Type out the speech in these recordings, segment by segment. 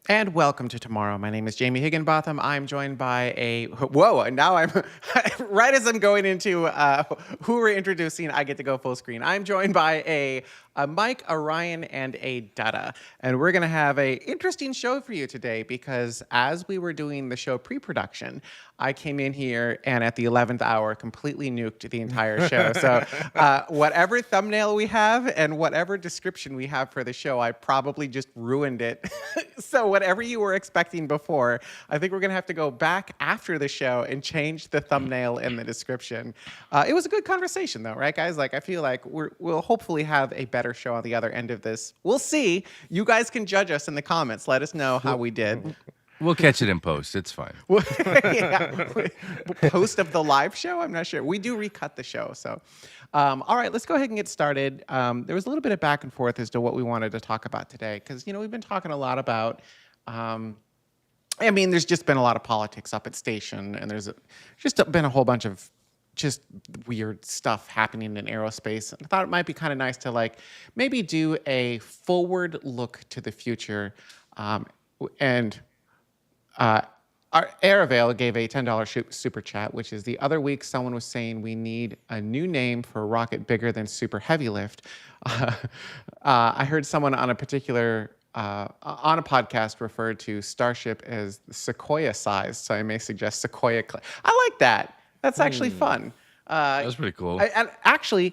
And welcome to Tomorrow. My name is Jamie Higginbotham. I'm joined by whoa, and now I'm, right as I'm going into who we're introducing, I get to go full screen. I'm joined by a Mike, a Ryan, and a Dada. And we're going to have a interesting show for you today because as we were doing the show pre-production, I came in here and at the 11th hour completely nuked the entire show. So whatever thumbnail we have and whatever description we have for the show, I probably just ruined it. So whatever you were expecting before, I think we're going to have to go back after the show and change the thumbnail and the description. It was a good conversation though, right guys? Like I feel like we'll hopefully have a better show on the other end of this. We'll see. You guys can judge us in the comments. Let us know how we did. We'll catch it in post. It's fine. Yeah. Post of the live show? I'm not sure. We do recut the show. So, all right, let's go ahead and get started. There was a little bit of back and forth as to what we wanted to talk about today because, we've been talking a lot about, there's just been a lot of politics up at station and there's just been a whole bunch of just weird stuff happening in aerospace. I thought it might be kind of nice to maybe do a forward look to the future and our Airavail gave a $10 super chat, which is the other week someone was saying we need a new name for a rocket bigger than super heavy lift. I heard someone on a particular on a podcast referred to Starship as Sequoia size, so I may suggest Sequoia. I like that. That's actually fun. That's pretty cool. And actually,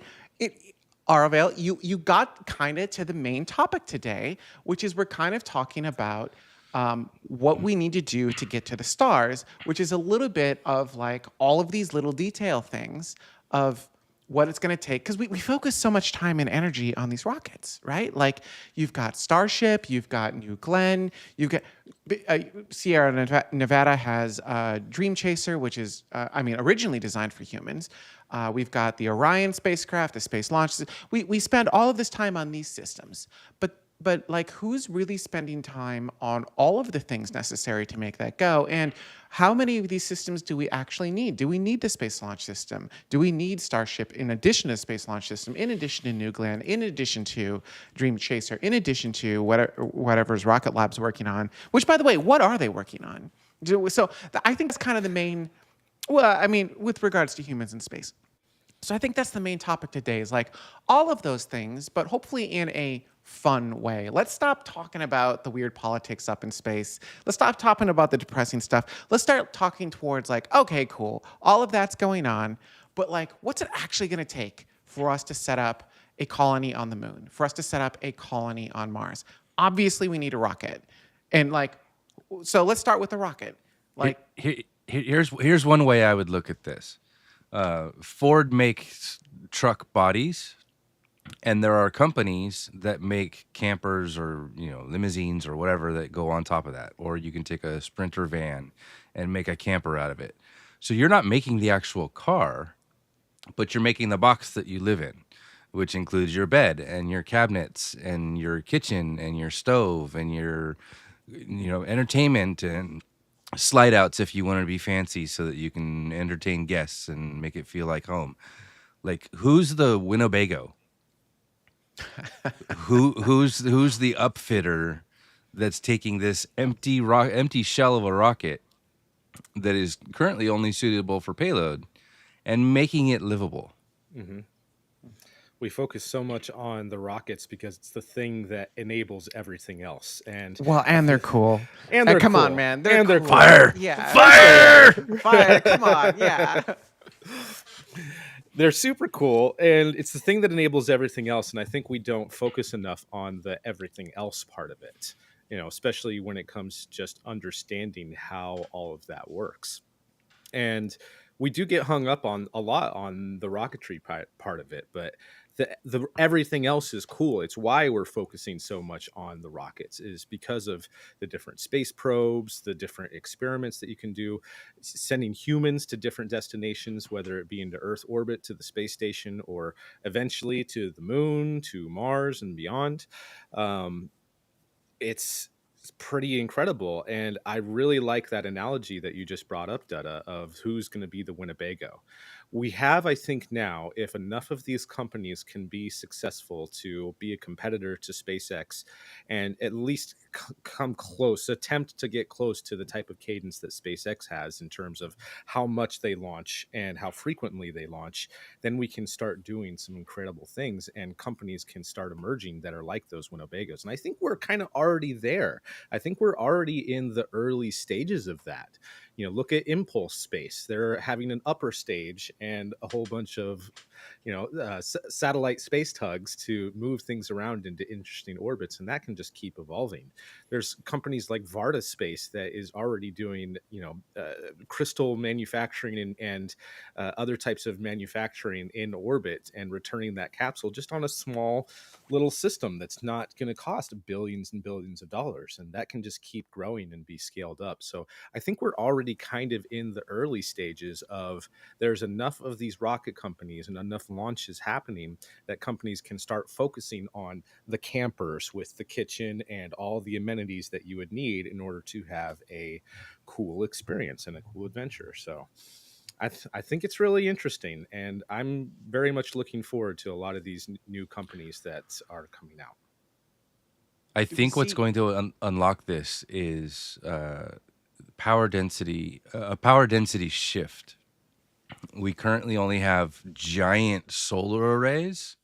Airavail, you got kind of to the main topic today, which is we're kind of talking about what we need to do to get to the stars, which is a little bit of all of these little detail things of what it's going to take. Because we focus so much time and energy on these rockets, right? Like you've got Starship, you've got New Glenn, you've got Sierra Nevada has Dream Chaser, which is, originally designed for humans. We've got the Orion spacecraft, the Space Launch. We spend all of this time on these systems, but who's really spending time on all of the things necessary to make that go? And how many of these systems do we actually need? Do we need the Space Launch System? Do we need Starship in addition to Space Launch System, in addition to New Glenn, in addition to Dream Chaser, in addition to whatever's Rocket Lab's working on? Which, by the way, what are they working on? So I think that's kind of the main, with regards to humans in space. So I think that's the main topic today is all of those things, but hopefully in a fun way. Let's stop talking about the weird politics up in space. Let's stop talking about the depressing stuff. Let's start talking towards okay, cool. All of that's going on, but what's it actually going to take for us to set up a colony on the moon, for us to set up a colony on Mars? Obviously, we need a rocket. And so let's start with the rocket. Here's one way I would look at this. Ford makes truck bodies, and there are companies that make campers or limousines or whatever that go on top of that. Or you can take a Sprinter van and make a camper out of it. So you're not making the actual car, but you're making the box that you live in, which includes your bed and your cabinets and your kitchen and your stove and your entertainment and slide outs if you want to be fancy so that you can entertain guests and make it feel like home. Who's the Winnebago? who's the upfitter that's taking this empty shell of a rocket that is currently only suitable for payload and making it livable? Mm-hmm. We focus so much on the rockets because it's the thing that enables everything else. And they're cool. And they're come cool. on, man. They're cool. Fire. Yeah. Fire. Come on. Yeah. They're super cool, and it's the thing that enables everything else. And I think we don't focus enough on the everything else part of it, especially when it comes to just understanding how all of that works. And we do get hung up on a lot on the rocketry part of it, but the everything else is cool. It's why we're focusing so much on the rockets, is because of the different space probes, the different experiments that you can do, sending humans to different destinations, whether it be into Earth orbit, to the space station, or eventually to the moon, to Mars and beyond. It's pretty incredible. And I really like that analogy that you just brought up, Dada, of who's going to be the Winnebago. we have, I think now, if enough of these companies can be successful to be a competitor to SpaceX and at least come close, attempt to get close to the type of cadence that SpaceX has in terms of how much they launch and how frequently they launch, then we can start doing some incredible things and companies can start emerging that are like those Winnebagos. And I think we're kind of already there. I think we're already in the early stages of that. Look at Impulse Space. They're having an upper stage and a whole bunch of satellite space tugs to move things around into interesting orbits, and that can just keep evolving. There's companies like Varda Space that is already doing crystal manufacturing and other types of manufacturing in orbit and returning that capsule just on a small little system that's not going to cost billions and billions of dollars, and that can just keep growing and be scaled up. So I think we're already kind of in the early stages of, there's enough of these rocket companies and enough launches happening that companies can start focusing on the campers with the kitchen and all the amenities that you would need in order to have a cool experience and a cool adventure. So I think it's really interesting, and I'm very much looking forward to a lot of these new companies that are coming out. I Do we think what's see? going to unlock this is power density, a power density shift. We currently only have giant solar arrays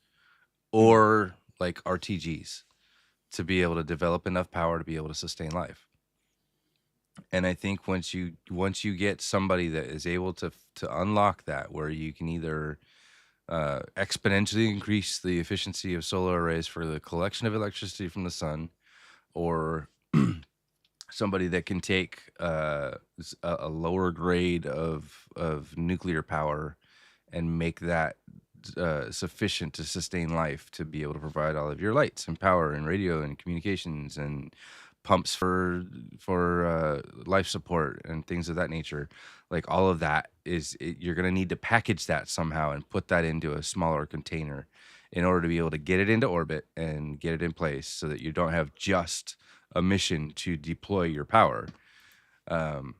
Hmm. or like RTGs to be able to develop enough power to be able to sustain life. And I think once you get somebody that is able to unlock that, where you can either exponentially increase the efficiency of solar arrays for the collection of electricity from the sun, or somebody that can take a lower grade of nuclear power and make that sufficient to sustain life, to be able to provide all of your lights and power and radio and communications and pumps for life support and things of that nature. Like all of that you're going to need to package that somehow and put that into a smaller container in order to be able to get it into orbit and get it in place, so that you don't have just a mission to deploy your power. Um,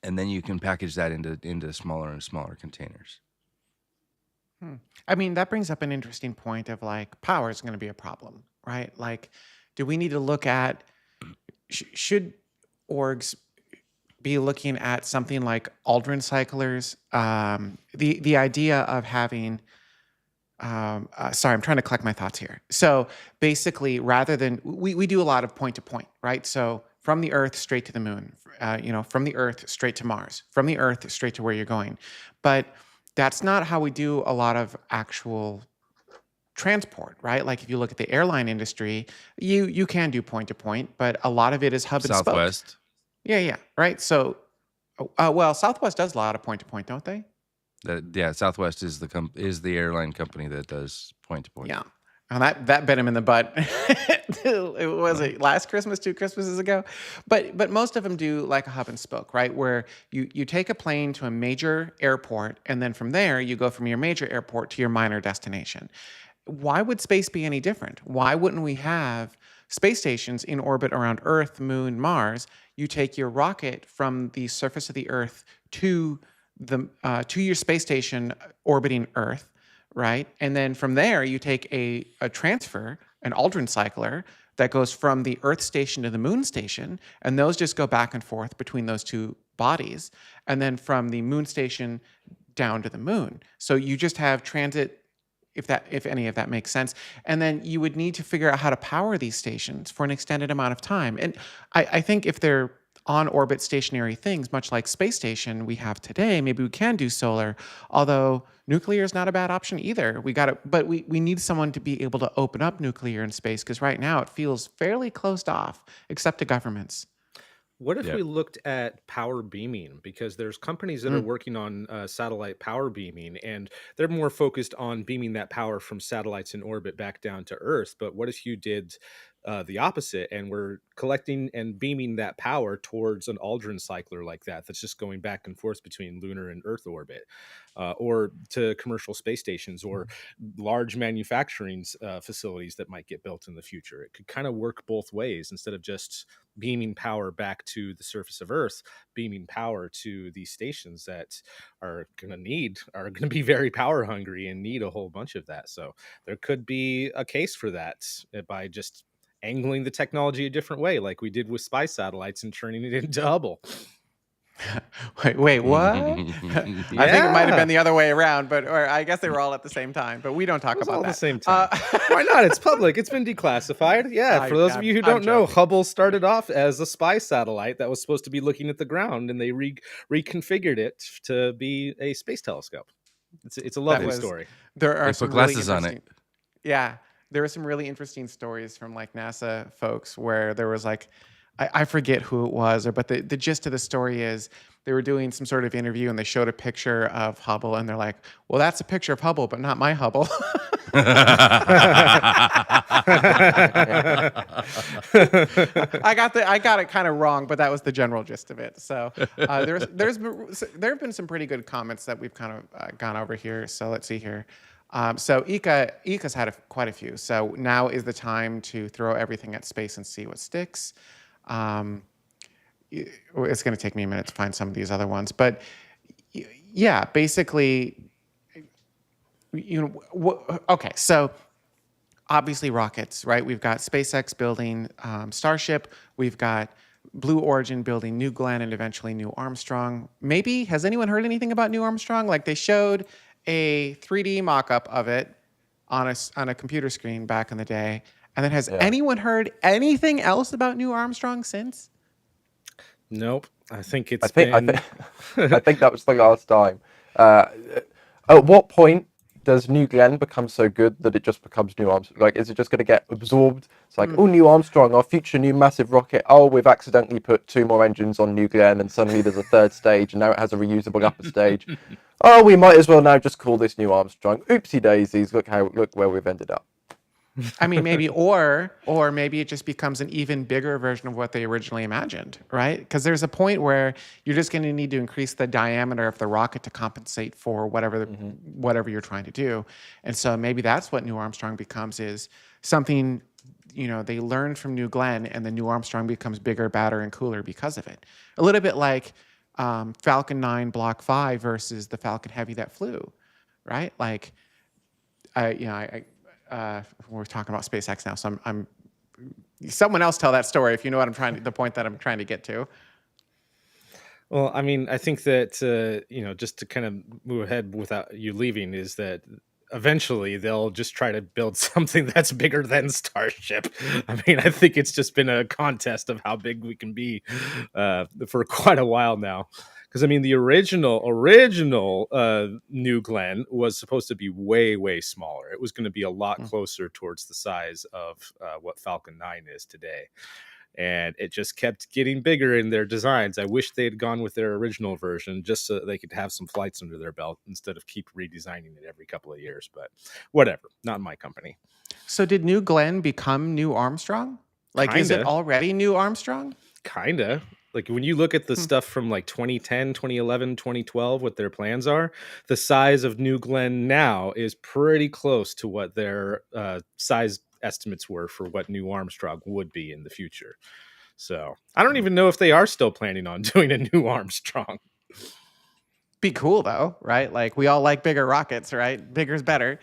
and then you can package that into smaller and smaller containers. Hmm. I mean, that brings up an interesting point of like power is going to be a problem, right? Like, do we need to look at should orgs be looking at something like Aldrin cyclers? The idea of having sorry, I'm trying to collect my thoughts here. So basically, rather than we do a lot of point to point, right? So from the Earth straight to the moon, from the Earth straight to Mars, from the Earth straight to where you're going. But that's not how we do a lot of actual transport, right? Like if you look at the airline industry, you can do point to point, but a lot of it is hub and spoke. Southwest. Yeah, yeah, right. So, well, Southwest does a lot of point to point, don't they? Yeah, Southwest is is the airline company that does point to point. Yeah. And that bit him in the butt. It was it last Christmas, 2 Christmases ago. But most of them do like a hub and spoke, right? Where you take a plane to a major airport, and then from there you go from your major airport to your minor destination. Why would space be any different? Why wouldn't we have space stations in orbit around Earth, Moon, Mars? You take your rocket from the surface of the Earth to to your space station orbiting Earth, right? And then from there, you take a transfer, an Aldrin cycler that goes from the Earth station to the Moon station, and those just go back and forth between those two bodies, and then from the Moon station down to the Moon. So you just have transit, if any of that makes sense. And then you would need to figure out how to power these stations for an extended amount of time. And I think if they're on orbit stationary things, much like space station we have today, maybe we can do solar. Although nuclear is not a bad option either. But we need someone to be able to open up nuclear in space, because right now it feels fairly closed off, except to governments. What if Yeah. we looked at power beaming? Because there's companies that are Mm. working on satellite power beaming, and they're more focused on beaming that power from satellites in orbit back down to Earth. But what if you did the opposite, and we're collecting and beaming that power towards an Aldrin cycler like that's just going back and forth between lunar and Earth orbit, or to commercial space stations or large manufacturing facilities that might get built in the future. It could kind of work both ways. Instead of just beaming power back to the surface of Earth, beaming power to these stations that are going to be very power hungry and need a whole bunch of that. So there could be a case for that by just angling the technology a different way, like we did with spy satellites and turning it into Hubble. Wait, what? I think it might have been the other way around, or I guess they were all at the same time, but we don't talk It was about all that. the same time. Why not? It's public. It's been declassified. Yeah, for those of you who don't know, Hubble started off as a spy satellite that was supposed to be looking at the ground, and they reconfigured it to be a space telescope. It's a lovely story. There are They some put glasses really on it. Yeah, there were some really interesting stories from like NASA folks where there was like, I forget who it was, but the gist of the story is they were doing some sort of interview and they showed a picture of Hubble and they're like, well, that's a picture of Hubble, but not my Hubble. I got it kind of wrong, but that was the general gist of it. So there have been some pretty good comments that we've kind of gone over here. So let's see here. So Ika's had quite a few. So now is the time to throw everything at space and see what sticks. It's going to take me a minute to find some of these other ones, but yeah, basically, okay. So obviously rockets, right? We've got SpaceX building Starship. We've got Blue Origin building New Glenn and eventually New Armstrong. Maybe, has anyone heard anything about New Armstrong? Like they showed a 3D mock-up of it on a computer screen back in the day. And then has anyone heard anything else about New Armstrong since? Nope. I think I think that was the last time. At what point does New Glenn become so good that it just becomes New Armstrong? Like, is it just going to get absorbed? It's like, oh, New Armstrong, our future new massive rocket. Oh, we've accidentally put 2 more engines on New Glenn, and suddenly there's a 3rd stage, and now it has a reusable upper stage. Oh, we might as well now just call this New Armstrong. Oopsie daisies! Look where we've ended up. I mean, maybe, or maybe it just becomes an even bigger version of what they originally imagined, right? Because there's a point where you're just going to need to increase the diameter of the rocket to compensate for whatever you're trying to do. And so maybe that's what New Armstrong becomes, is something, they learned from New Glenn, and the New Armstrong becomes bigger, badder, and cooler because of it. A little bit like Falcon 9 Block 5 versus the Falcon Heavy that flew, right? Like, we're talking about SpaceX now, so I'm someone else tell that story if you know what the point that I'm trying to get to. Well, I mean, I think that just to kind of move ahead without you leaving, is that eventually they'll just try to build something that's bigger than Starship. I mean, I think it's just been a contest of how big we can be for quite a while now. Because I mean, the original New Glenn was supposed to be way, way smaller. It was going to be a lot closer towards the size of what Falcon 9 is today. And it just kept getting bigger in their designs. I wish they had gone with their original version just so that they could have some flights under their belt instead of keep redesigning it every couple of years. But whatever, not my company. So did New Glenn become New Armstrong? Like, Is it already New Armstrong? Kinda. Like when you look at the stuff from like 2010, 2011, 2012, what their plans are, the size of New Glenn now is pretty close to what their size estimates were for what New Armstrong would be in the future. So I don't even know if they are still planning on doing a New Armstrong. Be cool though, right? Like we all like bigger rockets, right? Bigger's better.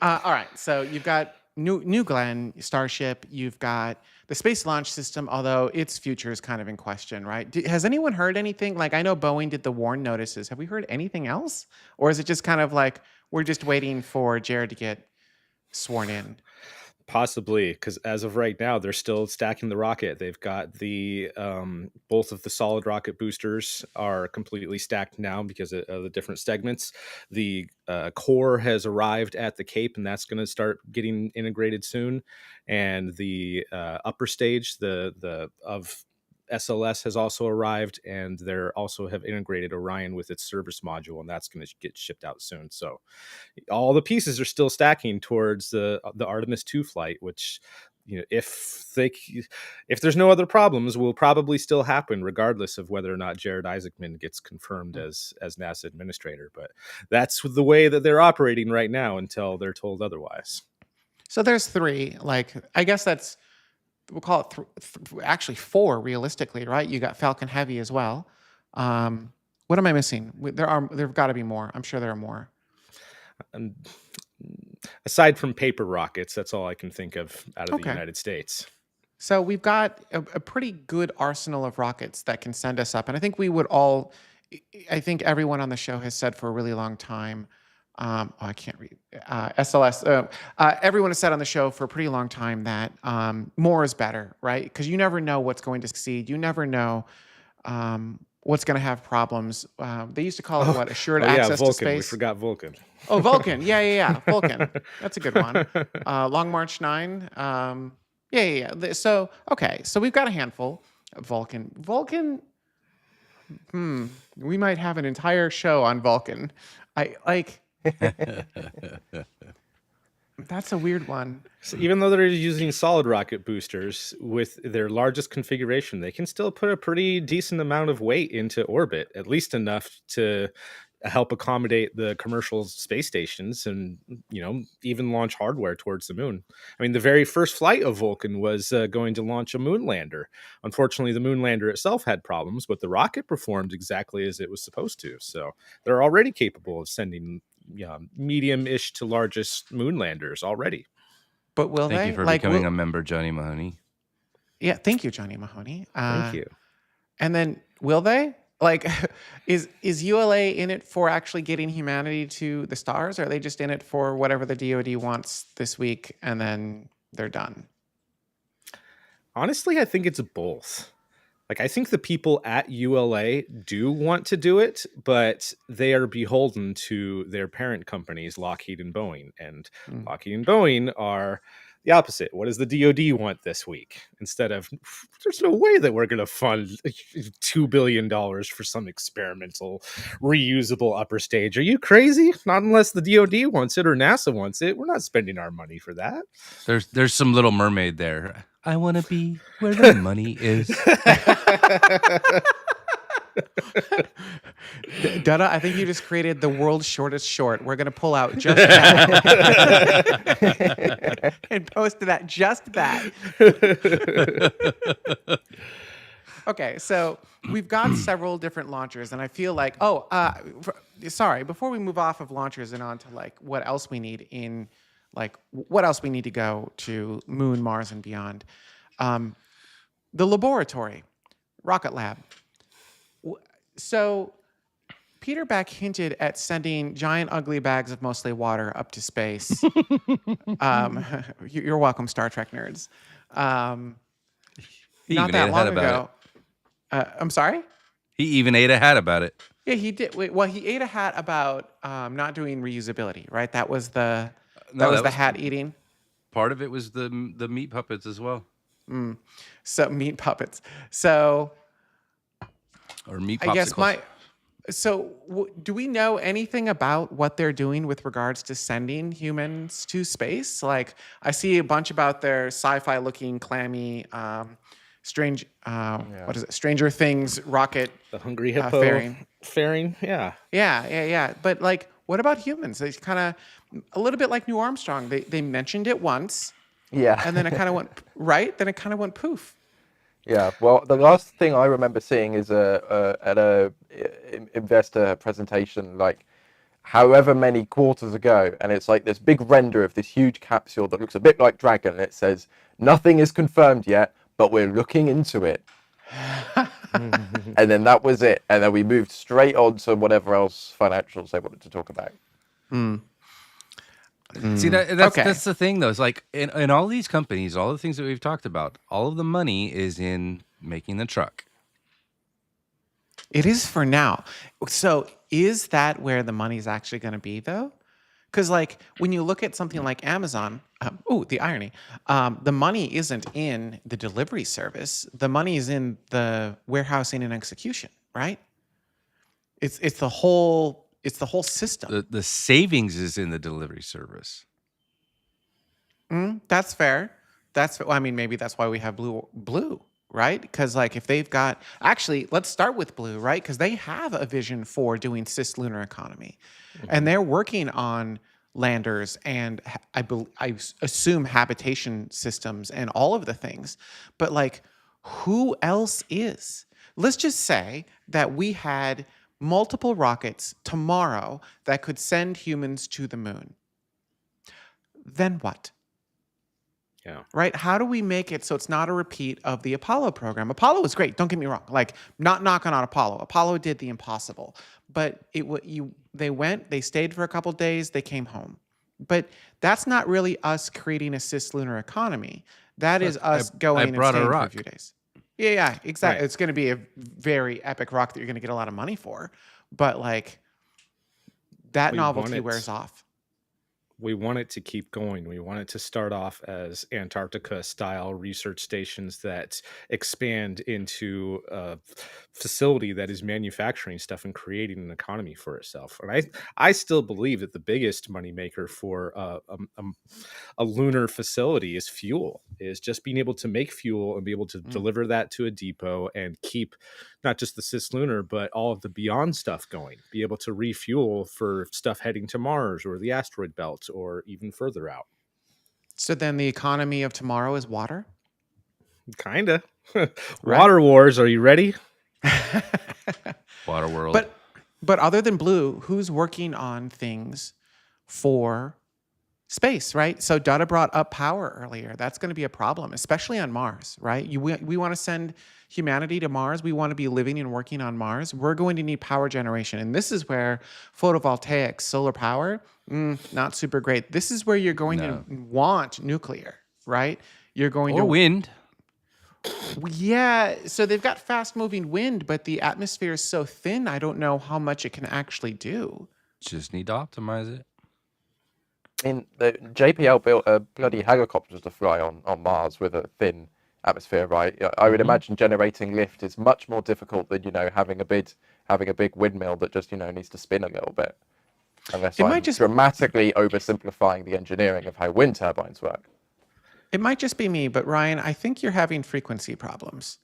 All right, so you've got New Glenn, Starship. You've got the Space Launch System, although its future is kind of in question, right? Has anyone heard anything? Like, I know Boeing did the warn notices. Have we heard anything else? Or is it just kind of like we're just waiting for Jared to get sworn in? Possibly, because as of right now, they're still stacking the rocket. They've got the both of the solid rocket boosters are completely stacked now because of the different segments. The core has arrived at the Cape, and that's going to start getting integrated soon. And the upper stage, the of SLS has also arrived, and they're also have integrated Orion with its service module, and that's going to get shipped out soon. So all the pieces are still stacking towards the Artemis 2 flight, which if there's no other problems, will probably still happen regardless of whether or not Jared Isaacman gets confirmed as NASA administrator. But that's the way that they're operating right now until they're told otherwise. So there's three. Like, I guess we'll call it actually four realistically, right? You got Falcon Heavy as well. What am I missing? There've got to be more. I'm sure there are more. And aside from paper rockets, that's all I can think of out of the United States. So we've got a pretty good arsenal of rockets that can send us up. And I think I think everyone on the show has said for a really long time, I can't read, SLS. Everyone has said on the show for a pretty long time that more is better, right? Because you never know what's going to succeed. You never know what's going to have problems. They used to call it assured access Vulcan. to space. We forgot Vulcan. Oh, Vulcan. Yeah. Vulcan. That's a good one. Long March 9. Yeah. So we've got a handful. Vulcan. We might have an entire show on Vulcan. That's a weird one. So even though they're using solid rocket boosters with their largest configuration, they can still put a pretty decent amount of weight into orbit, at least enough to help accommodate the commercial space stations and, even launch hardware towards the moon. I mean, the very first flight of Vulcan was going to launch a moon lander. Unfortunately, the moon lander itself had problems, but the rocket performed exactly as it was supposed to. So they're already capable of sending medium-ish to largest moon landers already. But will they? Thank you for becoming a member, Johnny Mahoney. Yeah, thank you, Johnny Mahoney. Thank you. And then, will they? Like, is ULA in it for actually getting humanity to the stars, or are they just in it for whatever the DoD wants this week, and then they're done? Honestly, I think it's both. Like, I think the people at ULA do want to do it, but they are beholden to their parent companies, Lockheed and Boeing. And Lockheed and Boeing are the opposite. What does the DoD want this week? Instead of, there's no way that we're going to fund $2 billion for some experimental, reusable upper stage. Are you crazy? Not unless the DoD wants it or NASA wants it. We're not spending our money for that. There's some Little Mermaid there. I want to be where the money is. Dada, I think you just created the world's shortest short. We're going to pull out just that and post to that just that. Okay, so we've got several different launchers, and I feel like, before we move off of launchers and on to like what else we need to go to Moon, Mars, and beyond. The laboratory, Rocket Lab. So Peter Beck hinted at sending giant ugly bags of mostly water up to space. You're welcome, Star Trek nerds. Not that long ago. I'm sorry? He even ate a hat about it. Yeah, he did. Well, he ate a hat about not doing reusability, right? That was the hat eating. Part of it was the meat puppets as well. So meat puppets. So or meat popsicles. I guess do we know anything about what they're doing with regards to sending humans to space? Like, I see a bunch about their sci-fi looking clammy strange what is it, Stranger Things rocket, the hungry hippo fairing. Yeah, but like, what about humans? They kind of a little bit like Neil Armstrong. They mentioned it once, and then it kind of went right, then it kind of went poof. Yeah, well, the last thing I remember seeing is at a investor presentation, like however many quarters ago, and it's like this big render of this huge capsule that looks a bit like Dragon, and it says, "Nothing is confirmed yet, but we're looking into it." And then that was it, and then we moved straight on to whatever else financials they wanted to talk about. See, that's the thing, though. It's like in all these companies, all the things that we've talked about, all of the money is in making the truck. It is for now. So is that where the money's actually going to be, though? Because like when you look at something like Amazon, the irony, the money isn't in the delivery service. The money is in the warehousing and execution, right? It's the whole system. The savings is in the delivery service. That's fair. I mean, maybe that's why we have blue, right? Because like if they've got actually, let's start with blue, right? Because they have a vision for doing cislunar economy, and they're working on landers and I assume habitation systems and all of the things. But like, who else is? Let's just say that we had multiple rockets tomorrow that could send humans to the moon. Then what? Yeah. Right? How do we make it so it's not a repeat of the Apollo program? Apollo was great. Don't get me wrong. Like, not knocking on Apollo. Apollo did the impossible, but they went, they stayed for a couple days, they came home. But that's not really us creating a cislunar economy. That is Look, us going and brought a staying for a rock. few days. Yeah, exactly. Right. It's going to be a very epic rock that you're going to get a lot of money for, but like that We want novelty it. wears off. We want it to keep going. We want it to start off as Antarctica-style research stations that expand into a facility that is manufacturing stuff and creating an economy for itself. And I still believe that the biggest moneymaker for a lunar facility is fuel, is just being able to make fuel and be able to deliver that to a depot and keep not just the cislunar, but all of the beyond stuff going, be able to refuel for stuff heading to Mars or the asteroid belt or even further out. So then the economy of tomorrow is water? Kinda. Water wars, are you ready? Water world. But other than blue, who's working on things for space, right? So Dada brought up power earlier. That's going to be a problem, especially on Mars, right? We want to send humanity to Mars. We want to be living and working on Mars. We're going to need power generation. And this is where photovoltaics, solar power, not super great. This is where you're going to want nuclear, right? You're going or to wind. Yeah, so they've got fast moving wind, but the atmosphere is so thin, I don't know how much it can actually do. Just need to optimize it. I mean, the JPL built a bloody helicopter to fly on Mars with a thin atmosphere, right? I would imagine generating lift is much more difficult than having a big windmill that just needs to spin a little bit. Unless It I'm might just- dramatically oversimplifying the engineering of how wind turbines work. It might just be me, but Ryan, I think you're having frequency problems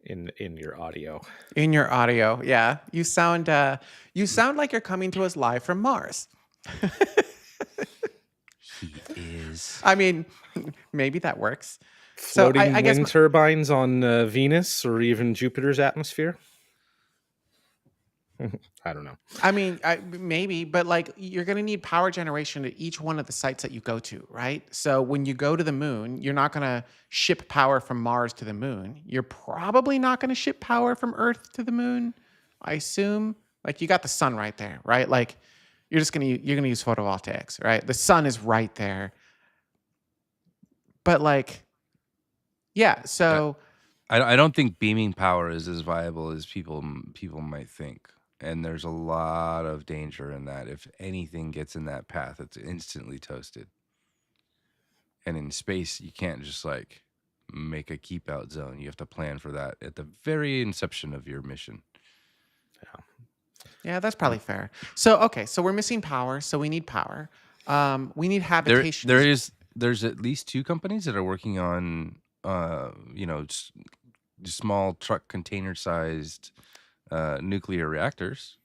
In your audio. in your audio. Yeah, you sound like you're coming to us live from Mars. He is. I mean, maybe that works. Floating I guess wind turbines on Venus or even Jupiter's atmosphere? I don't know. I mean, maybe, but like you're going to need power generation at each one of the sites that you go to, right? So when you go to the moon, you're not going to ship power from Mars to the moon. You're probably not going to ship power from Earth to the moon, I assume. Like you got the sun right there, right? Like you're going to use photovoltaics, right? The sun is right there. But like, yeah, so I don't think beaming power is as viable as people might think. And there's a lot of danger in that. If anything gets in that path, it's instantly toasted. And in space, you can't just like make a keep out zone. You have to plan for that at the very inception of your mission. yeah, that's probably fair. So okay, so we're missing power, so we need power. We need habitation. There's at least 2 companies that are working on small truck container sized nuclear reactors.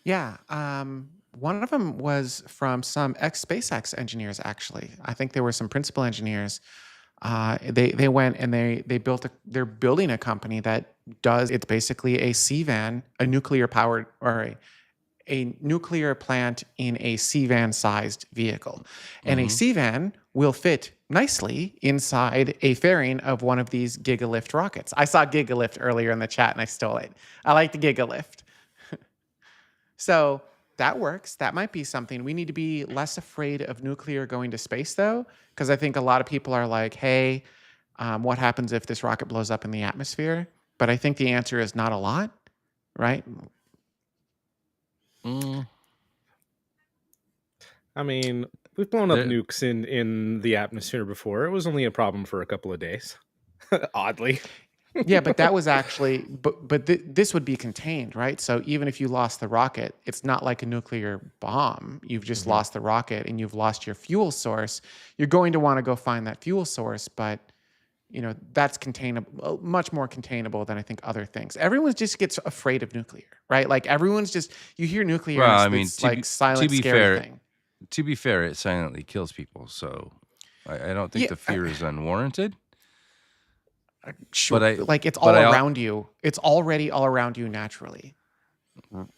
Yeah. One of them was from some ex-SpaceX engineers, actually. I think there were some principal engineers. They went and they're building a company that it's basically a C-van, a nuclear powered or a nuclear plant in a C-van sized vehicle. And a C-van will fit nicely inside a fairing of one of these gigalift rockets. I saw gigalift earlier in the chat and I stole it. I like the gigalift. So that works. That might be something. We need to be less afraid of nuclear going to space, though, because I think a lot of people are like, hey, what happens if this rocket blows up in the atmosphere? But I think the answer is not a lot, right? I mean, we've blown up nukes in the atmosphere before. It was only a problem for a couple of days. Oddly. Yeah, but that was actually, this would be contained, right? So even if you lost the rocket, it's not like a nuclear bomb. You've just lost the rocket and you've lost your fuel source. You're going to want to go find that fuel source, but that's containable, much more containable than I think other things. Everyone just gets afraid of nuclear, right? Like everyone's just, you hear nuclear, Well, and I mean, it's like silent, be scary fair, thing. to be fair, it silently kills people. So I don't think Yeah, the fear is unwarranted. sure. But Like it's but all I, around you. It's already all around you naturally.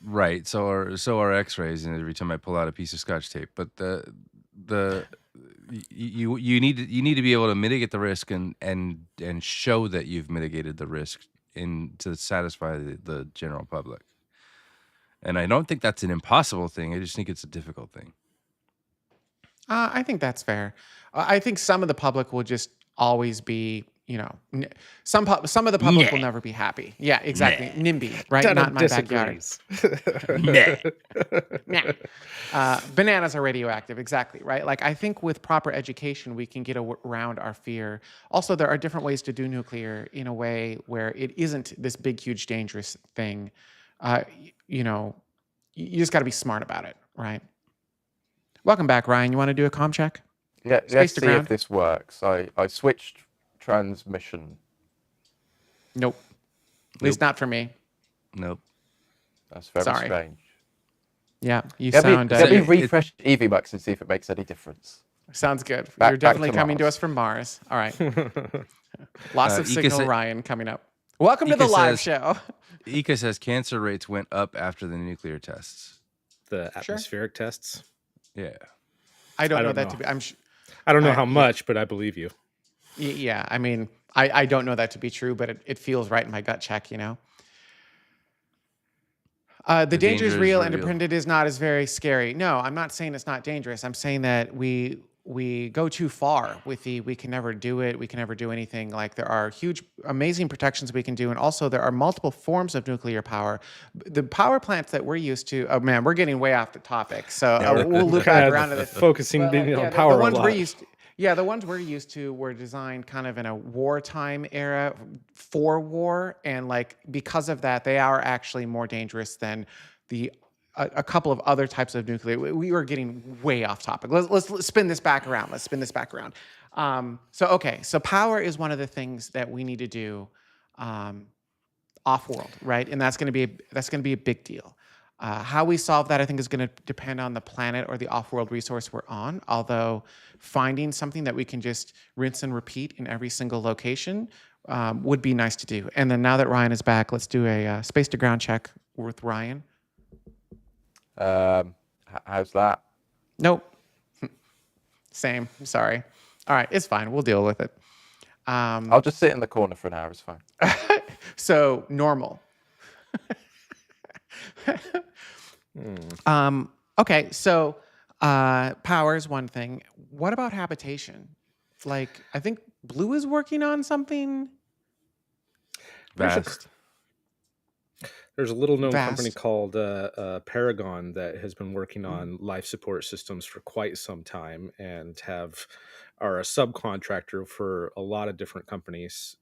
right. So are X-rays, and every time I pull out a piece of Scotch tape. But the you need to be able to mitigate the risk and show that you've mitigated the risk to satisfy the general public. And I don't think that's an impossible thing. I just think it's a difficult thing. I think that's fair. I think some of the public will just always be, some of the public will never be happy. Yeah, exactly. NIMBY, right? Dunham Not in my backyard. Bananas are radioactive, exactly, right? Like I think with proper education, we can get around our fear. Also, there are different ways to do nuclear in a way where it isn't this big, huge, dangerous thing. You know, you just got to be smart about it, right? Welcome back, Ryan. You want to do a comm check? Yeah, Space let's to see ground? if this works. I switched transmission. Nope. At least not for me. Nope. That's very Sorry. strange. Yeah, you Let sound. me refresh EVMux and see if it makes any difference. Sounds good. Back You're definitely to coming to Mars. us from Mars. All right. Lots of Ika signal, Ryan, coming up. Welcome to Ika the live says- show. Ika says cancer rates went up after the nuclear tests. The atmospheric tests. Yeah. I don't know don't that know. to be. I don't know how yeah. much, but I believe you. Yeah. I mean, I don't know that to be true, but it feels right in my gut check. The danger is real, and dependent is not as very scary. No, I'm not saying it's not dangerous. I'm saying that we go too far with we can never do it. We can never do anything. Like there are huge, amazing protections we can do, and also there are multiple forms of nuclear power. The power plants that we're used to. Oh man, we're getting way off the topic. So we'll loop back around to this. Focusing But, on the power a ones lot. we're used to. Yeah, the ones we're used to were designed kind of in a wartime era for war, and like because of that, they are actually more dangerous than a couple of other types of nuclear. We were getting way off topic. Let's spin this back around. So power is one of the things that we need to do off world, right? And that's going to be a big deal. How we solve that, I think, is going to depend on the planet or the off-world resource we're on. Although finding something that we can just rinse and repeat in every single location would be nice to do. And then now that Ryan is back, let's do a space to ground check with Ryan. How's that? Nope. Same. Sorry. All right, it's fine. We'll deal with it. I'll just sit in the corner for an hour. It's fine. So normal. Okay, so power is one thing. What about habitation? Like, I think Blue is working on something. Vast. There's a little known Vast. company called Paragon that has been working on life support systems for quite some time and are a subcontractor for a lot of different companies.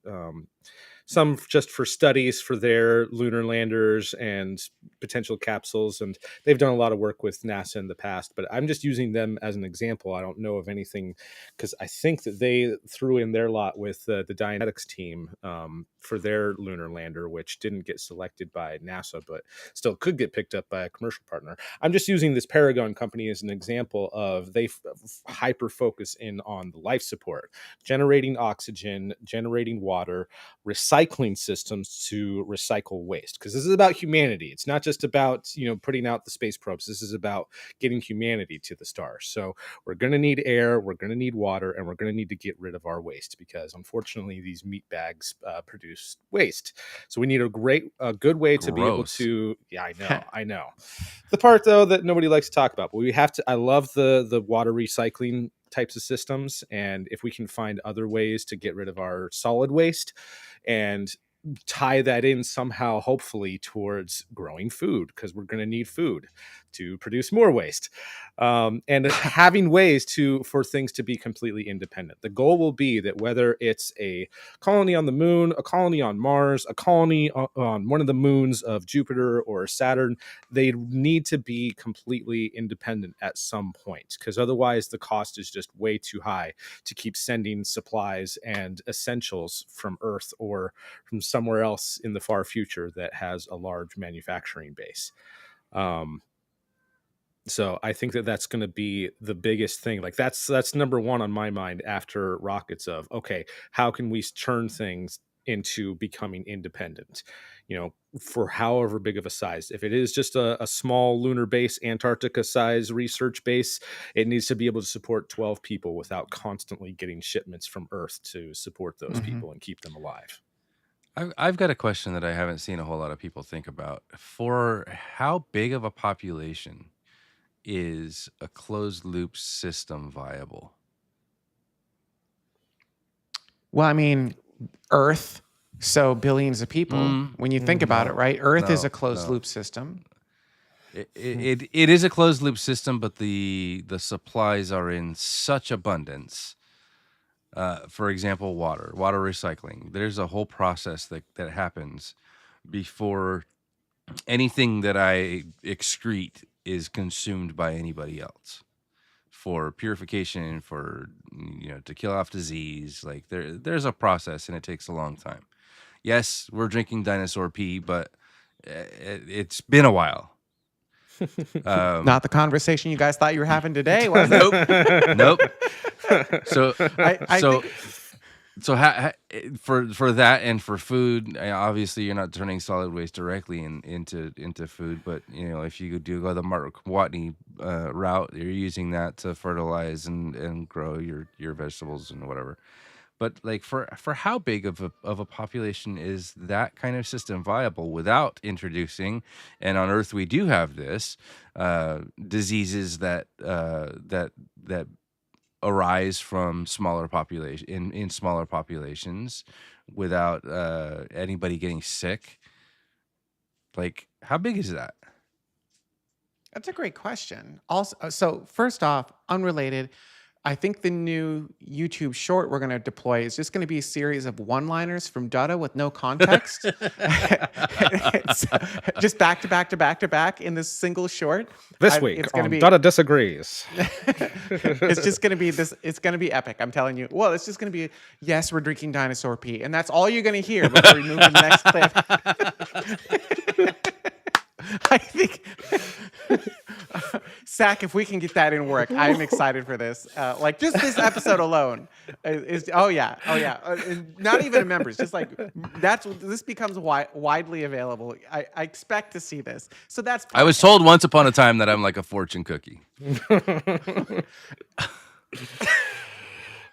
Some just for studies for their lunar landers and potential capsules. And they've done a lot of work with NASA in the past, but I'm just using them as an example. I don't know of anything because I think that they threw in their lot with the Dianetics team for their lunar lander, which didn't get selected by NASA, but still could get picked up by a commercial partner. I'm just using this Paragon company as an example of they hyper focus in on the life support, generating oxygen, generating water, recycling systems to recycle waste, because this is about humanity. It's not just about putting out the space probes. This is about getting humanity to the stars. So we're going to need air, we're going to need water, and we're going to need to get rid of our waste, because unfortunately these meat bags produce waste. So we need a good way to be able Gross. to I know the part though that nobody likes to talk about, but we have to. I love the water recycling types of systems, and if we can find other ways to get rid of our solid waste and tie that in somehow, hopefully, towards growing food, because we're going to need food to produce more waste, and having ways for things to be completely independent. The goal will be that whether it's a colony on the moon, a colony on Mars, a colony on one of the moons of Jupiter or Saturn, they need to be completely independent at some point, because otherwise the cost is just way too high to keep sending supplies and essentials from Earth or from somewhere else in the far future that has a large manufacturing base. So I think that that's going to be the biggest thing. Like that's number one on my mind after rockets of, okay, how can we turn things into becoming independent, for however big of a size. If it is just a small lunar base, Antarctica size research base, it needs to be able to support 12 people without constantly getting shipments from Earth to support those people and keep them alive. I've got a question that I haven't seen a whole lot of people think about. For how big of a population is a closed loop system viable? Well, I mean, Earth, so billions of people. When you think about it, right? Earth is a closed loop system. It is a closed loop system, but the supplies are in such abundance. For example, water recycling. There's a whole process that happens before anything that I excrete is consumed by anybody else, for purification, for to kill off disease. Like there's a process, and it takes a long time. Yes, we're drinking dinosaur pee, but it's been a while. Not the conversation you guys thought you were having today, was it? Nope. So I think for that and for food, obviously you're not turning solid waste directly into food, but if you do go the Mark Watney route, you're using that to fertilize and grow your vegetables and whatever. But like for how big of a population is that kind of system viable without introducing, and on Earth we do have this, diseases that arise from smaller population in smaller populations without anybody getting sick. Like, how big is that? That's a great question. Also, so first off, unrelated, I think the new YouTube short we're going to deploy is just going to be a series of one-liners from Dutta with no context. It's just back to back to back to back in this single short. This week it's going to be Dutta disagrees. It's just going to be this. It's going to be epic. I'm telling you. Well, it's just going to be, yes, we're drinking dinosaur pee, and that's all you're going to hear before we move to the next clip. I think, Zach, if we can get that in work, I'm excited for this. Like just this episode alone is oh yeah, not even members. Just like this becomes widely available. I expect to see this. So that's. I was told once upon a time that I'm like a fortune cookie.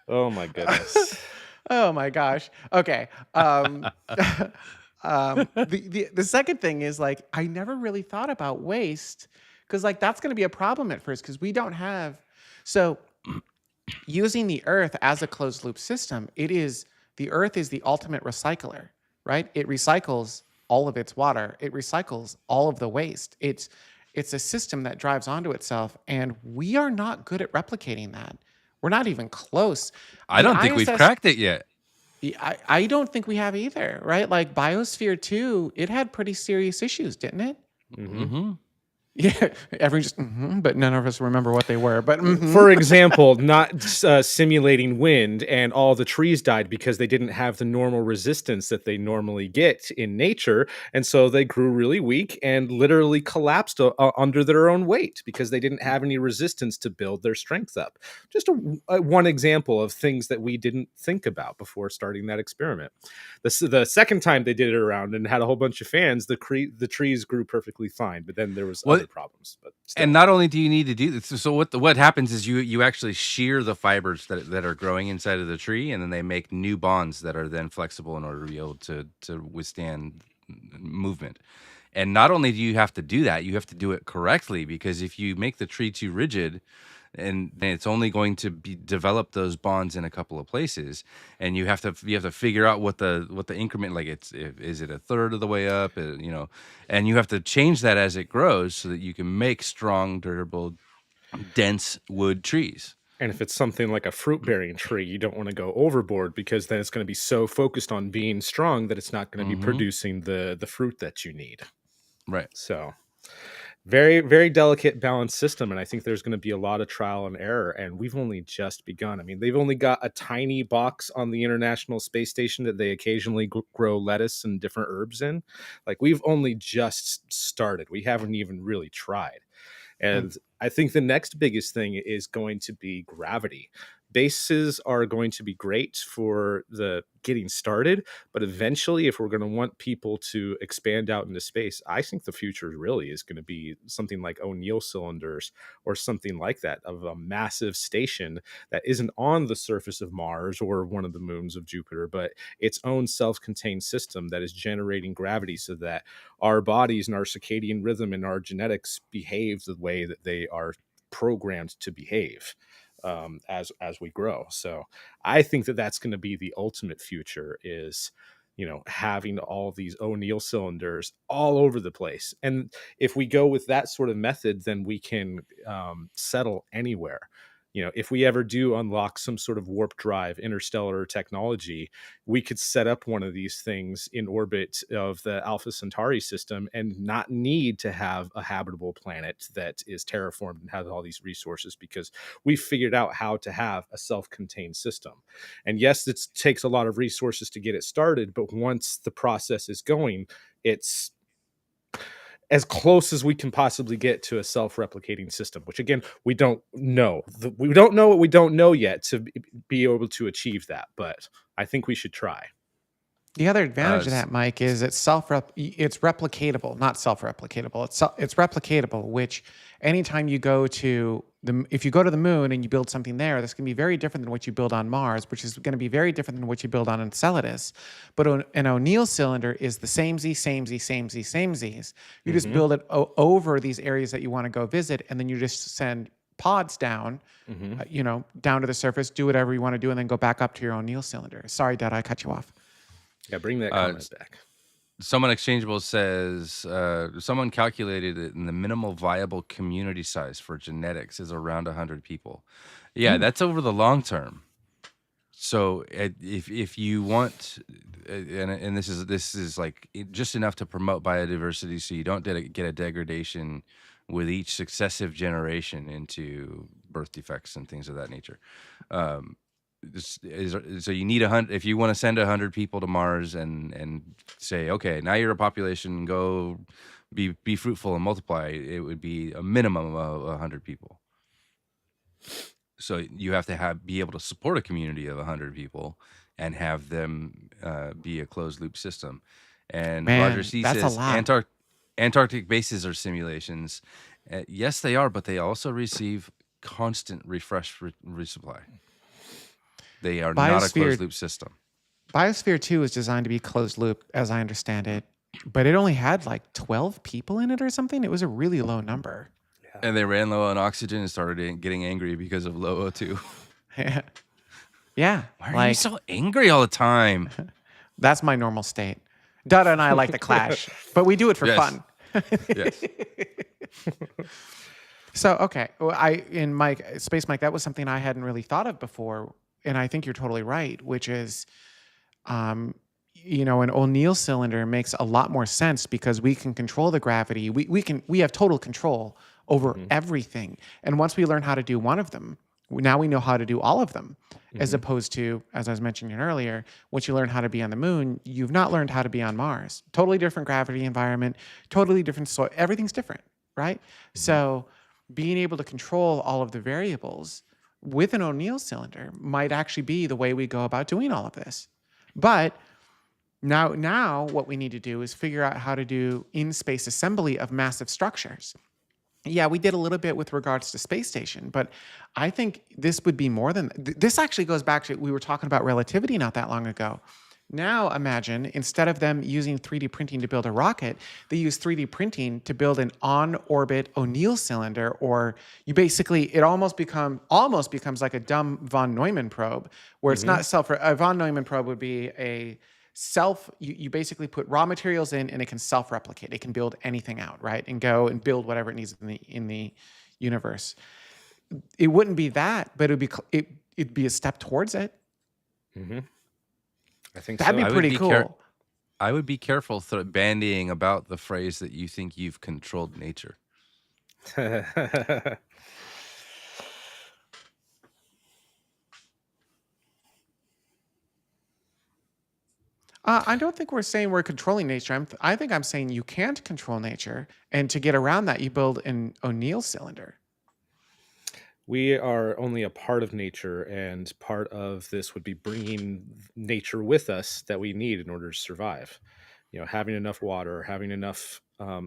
Oh my goodness. Oh my gosh. Okay. The second thing is like I never really thought about waste because like that's going to be a problem at first because we don't have. So using the Earth as a closed loop system, the Earth is the ultimate recycler, right? It recycles all of its water. It recycles all of the waste. It's a system that drives onto itself, and we are not good at replicating that. We're not even close. I don't think we've cracked it yet. I don't think we have either, right? Like Biosphere 2, it had pretty serious issues, didn't it? Mm-hmm. Yeah, everyone just, but none of us remember what they were. But for example, not simulating wind, and all the trees died because they didn't have the normal resistance that they normally get in nature, and so they grew really weak and literally collapsed under their own weight because they didn't have any resistance to build their strength up. Just one example of things that we didn't think about before starting that experiment. The second time they did it around and had a whole bunch of fans, the trees grew perfectly fine, but then there was other problems. But still. And not only do you need to do this, so what happens is you actually shear the fibers that are growing inside of the tree, and then they make new bonds that are then flexible in order to be able to withstand movement. And not only do you have to do that, you have to do it correctly, because if you make the tree too rigid, and it's only going to be develop those bonds in a couple of places, and you have to figure out what the increment, like is it a third of the way up, and you have to change that as it grows so that you can make strong, durable, dense wood trees. And if it's something like a fruit bearing tree, you don't want to go overboard, because then it's going to be so focused on being strong that it's not going to be producing the fruit that you need. Right. So very, very delicate balanced system. And I think there's going to be a lot of trial and error, and we've only just begun. I mean, they've only got a tiny box on the International Space Station that they occasionally grow lettuce and different herbs in. Like, we've only just started. We haven't even really tried. And I think the next biggest thing is going to be gravity. Bases are going to be great for the getting started, but eventually, if we're going to want people to expand out into space, I think the future really is going to be something like O'Neill cylinders or something like that, of a massive station that isn't on the surface of Mars or one of the moons of Jupiter, but its own self-contained system that is generating gravity so that our bodies and our circadian rhythm and our genetics behave the way that they are programmed to behave as we grow. So I think that that's going to be the ultimate future, is having all of these O'Neill cylinders all over the place. And if we go with that sort of method, then we can settle anywhere. If we ever do unlock some sort of warp drive interstellar technology, we could set up one of these things in orbit of the Alpha Centauri system and not need to have a habitable planet that is terraformed and has all these resources, because we figured out how to have a self-contained system. And yes, it takes a lot of resources to get it started, but once the process is going, it's as close as we can possibly get to a self-replicating system, which, again, we don't know. We don't know what we don't know yet to be able to achieve that, but I think we should try. The other advantage of that, Mike, is it's replicatable, not self-replicatable. It's replicatable, which anytime you go to if you go to the moon and you build something there, that's going to be very different than what you build on Mars, which is going to be very different than what you build on Enceladus. But an O'Neill cylinder is the same Z's. You just build it over these areas that you want to go visit, and then you just send pods down, down to the surface, do whatever you want to do, and then go back up to your O'Neill cylinder. Sorry, Dad, I cut you off. Yeah, bring that comment back. Someone Exchangeable says someone calculated it, and the minimal viable community size for genetics is around 100 people. Yeah, that's over the long term. So if you want, and this is like just enough to promote biodiversity, so you don't get a degradation with each successive generation into birth defects and things of that nature. So you need 100 if you want to send 100 people to Mars and say, okay, now you're a population, go be fruitful and multiply. It would be a minimum of 100 people. So you have to be able to support a community of 100 people and have them be a closed loop system. And Roger C says Antarctic bases are simulations. Yes, they are, but they also receive constant resupply. They are not a closed loop system. Biosphere 2 is designed to be closed loop, as I understand it, but it only had like 12 people in it or something. It was a really low number. Yeah. And they ran low on oxygen and started getting angry because of low O2. Yeah. Why are you so angry all the time? That's my normal state. Dada and I like to clash, but we do it for fun. Yes. So, okay. In Space Mike, that was something I hadn't really thought of before. And I think you're totally right, which is, an O'Neill cylinder makes a lot more sense because we can control the gravity. We have total control over everything. And once we learn how to do one of them, now we know how to do all of them, as opposed to, as I was mentioning earlier, once you learn how to be on the moon, you've not learned how to be on Mars. Totally different gravity environment, totally different soil. Everything's different, right? So being able to control all of the variables with an O'Neill cylinder might actually be the way we go about doing all of this. But now what we need to do is figure out how to do in-space assembly of massive structures. Yeah, we did a little bit with regards to space station, but I think this would be more than... This actually goes back to, we were talking about relativity not that long ago. Now imagine, instead of them using 3D printing to build a rocket, they use 3D printing to build an on-orbit O'Neill cylinder, or you basically, it almost becomes like a dumb von Neumann probe, where it's not a von Neumann probe would be a you basically put raw materials in and it can self-replicate. It can build anything out, right? And go and build whatever it needs in the universe. It wouldn't be that, but it'd be a step towards it. I think That'd so. be pretty cool. I would be careful bandying about the phrase that you think you've controlled nature. I don't think we're saying we're controlling nature. I think I'm saying you can't control nature, and to get around that, you build an O'Neill cylinder. We are only a part of nature, and part of this would be bringing nature with us that we need in order to survive. Having enough water, having enough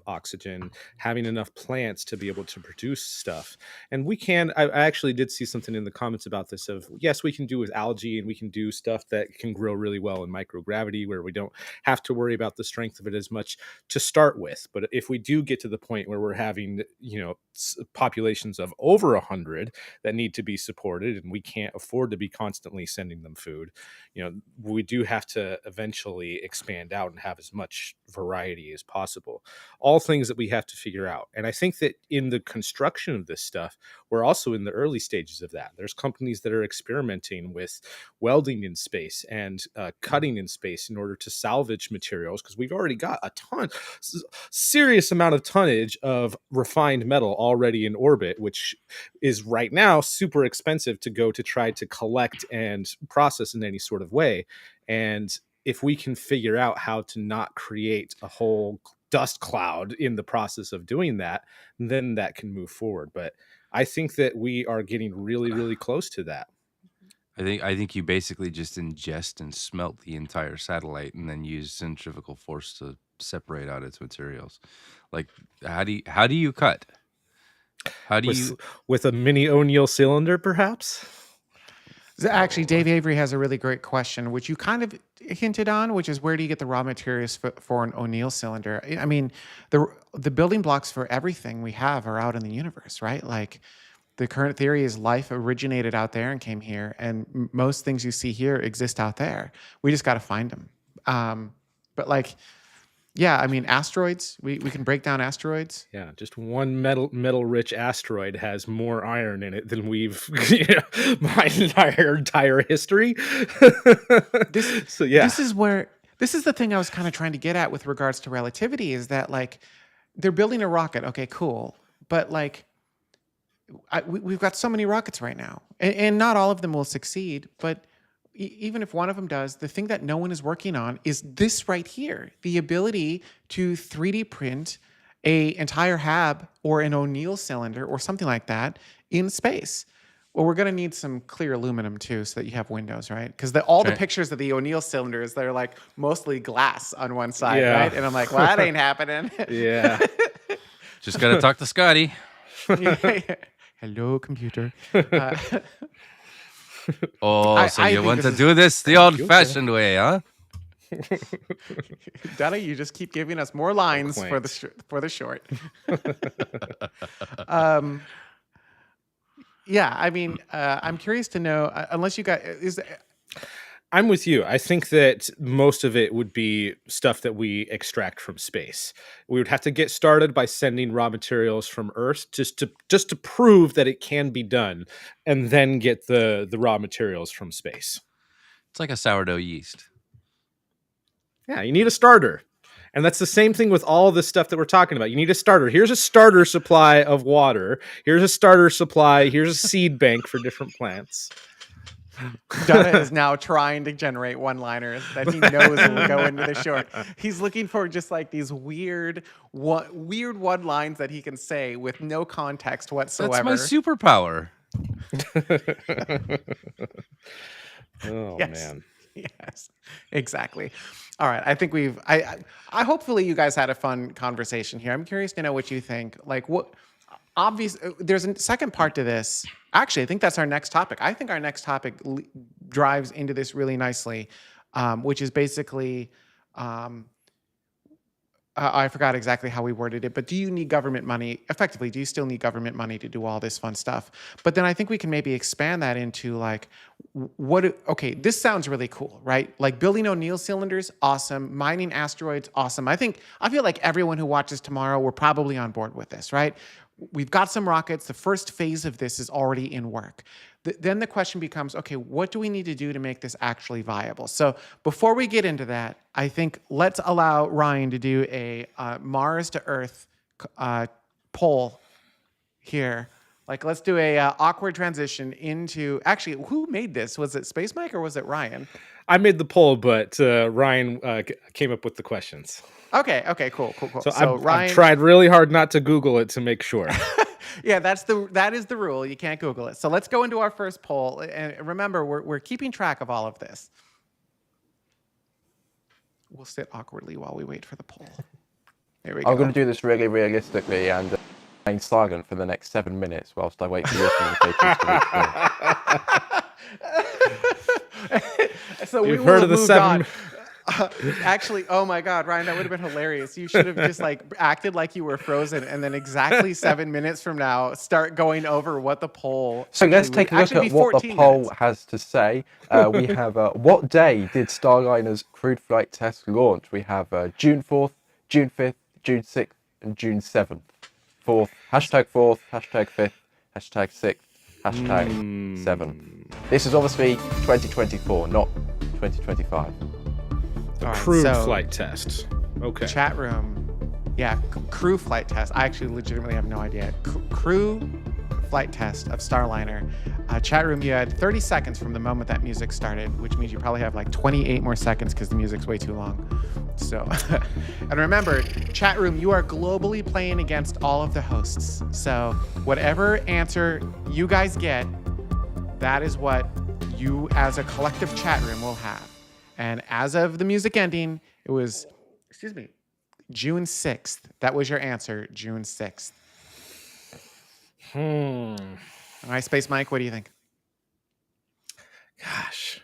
oxygen, having enough plants to be able to produce stuff. And I actually did see something in the comments about this of, yes, we can do with algae, and we can do stuff that can grow really well in microgravity where we don't have to worry about the strength of it as much to start with. But if we do get to the point where we're having, populations of over 100 that need to be supported, and we can't afford to be constantly sending them food, we do have to eventually expand out and have as much variety as possible. All things that we have to figure out. And I think that in the construction of this stuff, we're also in the early stages of that. There's companies that are experimenting with welding in space and cutting in space in order to salvage materials, because we've already got a serious amount of tonnage of refined metal already in orbit, which is right now super expensive to go to try to collect and process in any sort of way. And if we can figure out how to not create a whole dust cloud in the process of doing that, then that can move forward. But I think that we are getting really, really close to that. I think you basically just ingest and smelt the entire satellite and then use centrifugal force to separate out its materials. Like, how do you cut? How do you with a mini O'Neill cylinder, perhaps? Actually, Dave Avery has a really great question, which you kind of hinted on, which is where do you get the raw materials for an O'Neill cylinder? I mean, the building blocks for everything we have are out in the universe, right? Like, the current theory is life originated out there and came here, and most things you see here exist out there. We just got to find them. But like, yeah, I mean, asteroids, we can break down asteroids. Yeah, just one metal-rich asteroid has more iron in it than we've my entire history. This is the thing I was kind of trying to get at with regards to relativity, is that like they're building a rocket. Okay, cool. But like we've got so many rockets right now, and not all of them will succeed, but even if one of them does, the thing that no one is working on is this right here, the ability to 3D print a entire hab or an O'Neill cylinder or something like that in space. Well, we're going to need some clear aluminum too, so that you have windows, right? Because all the pictures of the O'Neill cylinders, they're like mostly glass on one side, right? And I'm like, well, that ain't happening. Yeah. just got to talk to Scotty. Hello, computer. So you want to do this the old-fashioned way, huh? Dada, you just keep giving us more lines for the short. Yeah, I mean, I'm curious to know, unless you guys... I'm with you. I think that most of it would be stuff that we extract from space. We would have to get started by sending raw materials from Earth just to prove that it can be done, and then get the raw materials from space. It's like a sourdough yeast. Yeah, you need a starter. And that's the same thing with all of this stuff that we're talking about. You need a starter. Here's a starter supply of water. Here's a starter supply. Here's a seed bank for different plants. Donna is now trying to generate one-liners that he knows will go into the short. He's looking for just like these weird one-lines that he can say with no context whatsoever. That's my superpower. Oh, yes. Man. Yes, exactly. All right. I think I hopefully you guys had a fun conversation here. I'm curious to know what you think. Like, there's a second part to this. Actually, I think that's our next topic. I think our next topic drives into this really nicely. which is basically I forgot exactly how we worded it, but do you need government money? Effectively, do you still need government money to do all this fun stuff? But then I think we can maybe expand that into like, okay, this sounds really cool, right? Like building O'Neill cylinders, awesome. Mining asteroids, awesome. I feel like everyone who watches tomorrow, we're probably on board with this, right? We've got some rockets. The first phase of this is already in work. Then the question becomes, okay, what do we need to do to make this actually viable? So before we get into that, I think let's allow Ryan to do a Mars to Earth poll here. Like, let's do a awkward transition into, actually, who made this? Was it Space Mike or was it Ryan? I made the poll, but Ryan came up with the questions. Okay, cool. So Ryan, I've tried really hard not to Google it to make sure. Yeah, that is the rule. You can't Google it. So let's go into our first poll. And remember, we're keeping track of all of this. We'll sit awkwardly while we wait for the poll. There we go. I'm going to do this really realistically and remain silent for the next 7 minutes whilst I wait for your communications to reach. So You've heard of the 7. Actually, oh my God, Ryan, that would have been hilarious. You should have just like acted like you were frozen, and then exactly 7 minutes from now, start going over what the poll. So let's take a look at what the poll has to say. We have what day did Starliner's crewed flight test launch? We have June 4th, June 5th, June 6th, and June 7th. 4th, #4th, #5th, #6th, #7. This is obviously 2024, not 2025. Crewed flight test. Okay. Chat room. Yeah, crew flight test. I actually legitimately have no idea. Crew flight test of Starliner. Chat room, you had 30 seconds from the moment that music started, which means you probably have like 28 more seconds because the music's way too long. So, and remember, chat room, you are globally playing against all of the hosts. So whatever answer you guys get, that is what you as a collective chat room will have. And as of the music ending, it was, June 6th. That was your answer, June 6th. All right, Space Mike, what do you think? Gosh.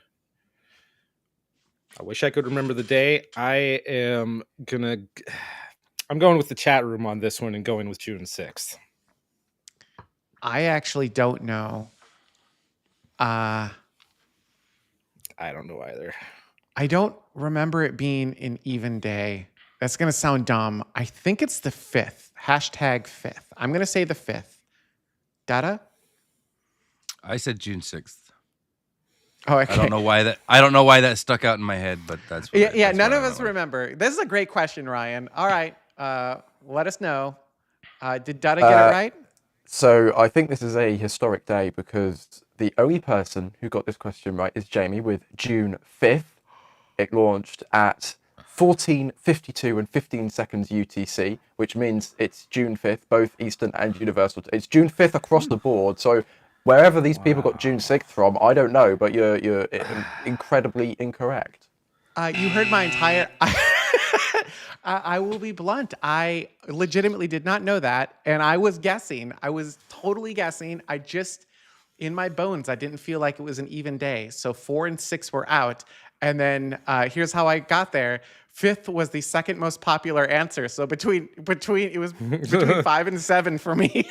I wish I could remember the day. I'm going with the chat room on this one and going with June 6th. I actually don't know. I don't know either. I don't remember it being an even day. That's going to sound dumb. I think it's the 5th. #5th. I'm going to say the 5th. Dada? I said June 6th. Oh, okay. I don't know why that stuck out in my head, but that's what yeah. None of us remember. This is a great question, Ryan. All right. Let us know. Did Dada get it right? So I think this is a historic day because the only person who got this question right is Jamie with June 5th. It launched at 14:52 and 15 seconds UTC, which means it's June 5th, both Eastern and Universal. It's June 5th across the board. So wherever these people got June 6th from, I don't know, but you're incredibly incorrect. You heard my entire... I will be blunt. I legitimately did not know that, and I was guessing. I was totally guessing. I just, in my bones, I didn't feel like it was an even day. So 4 and 6 were out, and then here's how I got there. 5th was the second most popular answer. So between it was between 5 and 7 for me.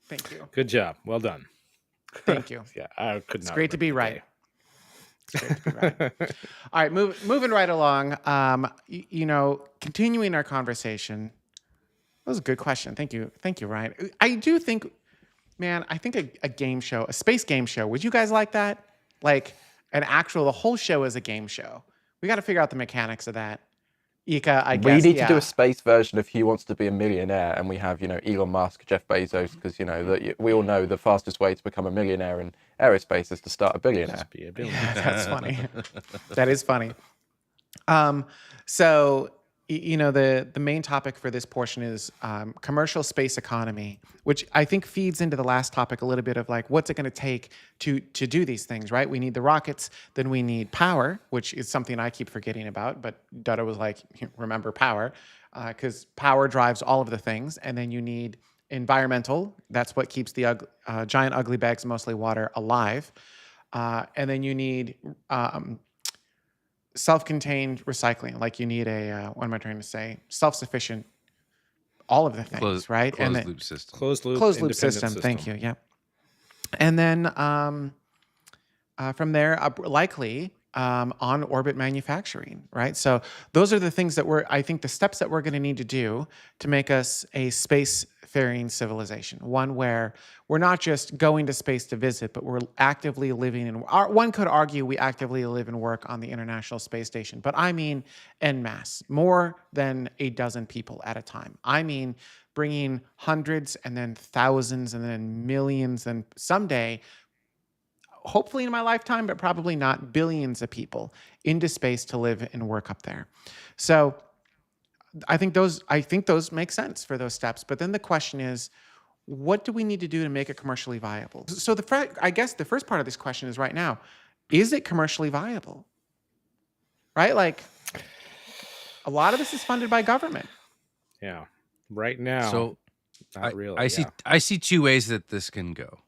Thank you. Good job. Well done. Thank you. Yeah, I could not. It's great to be right. It's great to be right. All right, moving right along. Continuing our conversation. That was a good question. Thank you, Ryan. I do think, man, I think a game show, a space game show. Would you guys like that? Like the whole show is a game show. We got to figure out the mechanics of that. Ika, I guess. We need to do a space version of Who Wants to Be a Millionaire, and we have, Elon Musk, Jeff Bezos, because, we all know the fastest way to become a millionaire in aerospace is to start a billionaire. Just be a billionaire. That's funny. That is funny. So, the main topic for this portion is commercial space economy, which I think feeds into the last topic a little bit of like, what's it going to take to do these things, right? We need the rockets, then we need power, which is something I keep forgetting about, but Dutta was like, remember power, because power drives all of the things, and then you need environmental. That's what keeps the giant ugly bags, mostly water, alive. and then you need self-contained recycling. Like you need a what am I trying to say? Self-sufficient, all of the things, right? And Closed then loop system. Closed loop, closed loop independent system. Thank you. Yeah. And then from there, likely on orbit manufacturing, right? So those are the things that I think the steps that we're going to need to do to make us a space-faring civilization. One where we're not just going to space to visit, but we're actively living in, one could argue we actively live and work on the International Space Station, but I mean en masse, more than a dozen people at a time. I mean bringing hundreds and then thousands and then millions and someday, hopefully in my lifetime, but probably not, billions of people into space to live and work up there. So I think those make sense for those steps. But then the question is, what do we need to do to make it commercially viable? So I guess the first part of this question is right now, is it commercially viable? Right? Like a lot of this is funded by government. Yeah. Right now, So not really. I see two ways that this can go.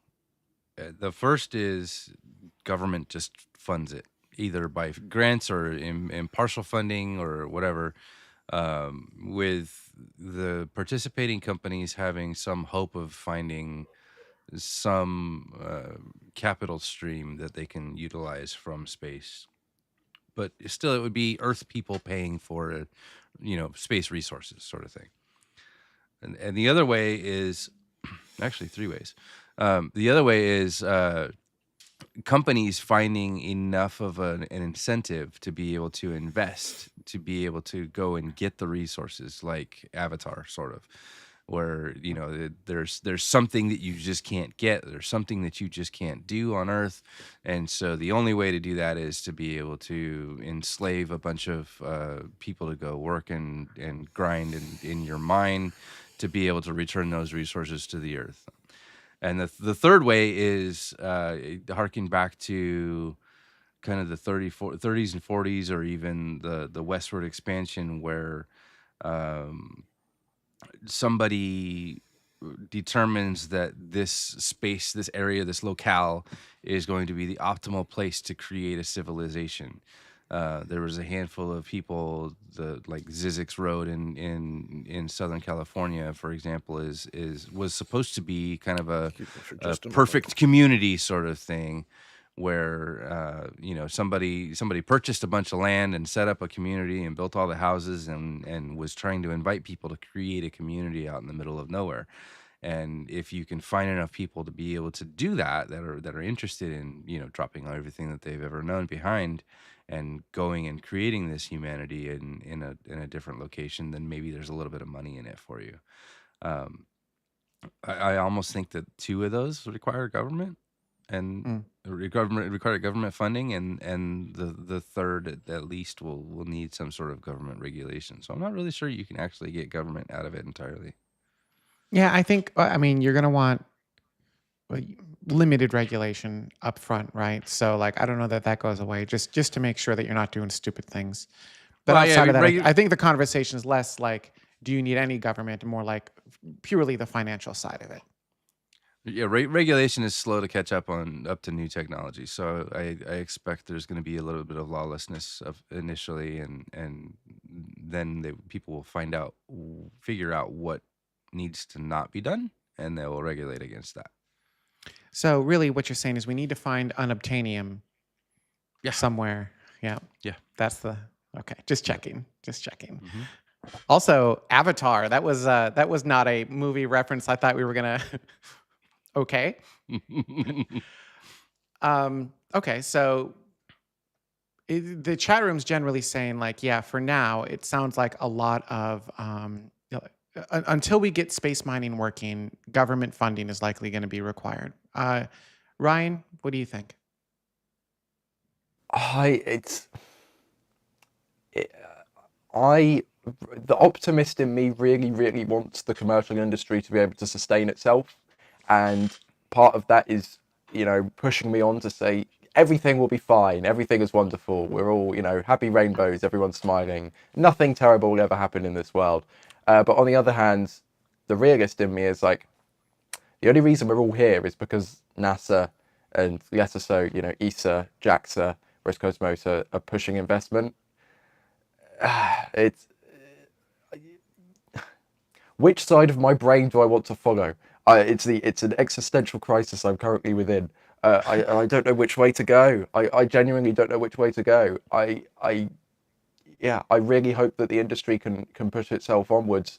The first is government just funds it, either by grants or in partial funding or whatever, with the participating companies having some hope of finding some capital stream that they can utilize from space. But still, it would be Earth people paying for, space resources, sort of thing. And the other way is actually three ways. The other way is companies finding enough of an incentive to be able to invest, to be able to go and get the resources, like Avatar, sort of, where there's something that you just can't get, there's something that you just can't do on Earth, and so the only way to do that is to be able to enslave a bunch of people to go work and grind in your mine to be able to return those resources to the Earth. And the third way is harking back to kind of the 30s and 40s, or even the westward expansion, where somebody determines that this space, this area, this locale is going to be the optimal place to create a civilization. There was a handful of people, like Zizek's Road in Southern California, for example, was supposed to be kind of a perfect community sort of thing, where somebody purchased a bunch of land and set up a community and built all the houses and was trying to invite people to create a community out in the middle of nowhere. And if you can find enough people to be able to do that are interested in dropping everything that they've ever known behind and going and creating this humanity in a different location, then maybe there's a little bit of money in it for you. I almost think that two of those require government and require government funding, and the third at least will need some sort of government regulation. So I'm not really sure you can actually get government out of it entirely. Yeah, I think, you're going to want limited regulation up front, right? So like, I don't know that goes away, just to make sure that you're not doing stupid things. But Well, outside yeah, of that, I think the conversation is less like, do you need any government, and more like purely the financial side of it. Yeah, regulation is slow to catch up to new technology. So I expect there's going to be a little bit of lawlessness initially, and then people will figure out what needs to not be done, and they will regulate against that. So really what you're saying is we need to find unobtainium Yeah. somewhere. Yeah. Yeah. That's okay. Just checking. Mm-hmm. Also, Avatar, that was not a movie reference I thought we were going to okay. Okay, so the chat room's generally saying like, yeah, for now, it sounds like a lot of until we get space mining working, government funding is likely going to be required. Ryan, what do you think? The optimist in me really, really wants the commercial industry to be able to sustain itself. And part of that is, pushing me on to say, everything will be fine. Everything is wonderful. We're all, happy rainbows. Everyone's smiling. Nothing terrible will ever happen in this world. But on the other hand, the realist in me is like, the only reason we're all here is because NASA and lesser so, ESA, JAXA, Roscosmos are pushing investment. It's which side of my brain do I want to follow? It's an existential crisis I'm currently within. I don't know which way to go. I genuinely don't know which way to go. I really hope that the industry can push itself onwards.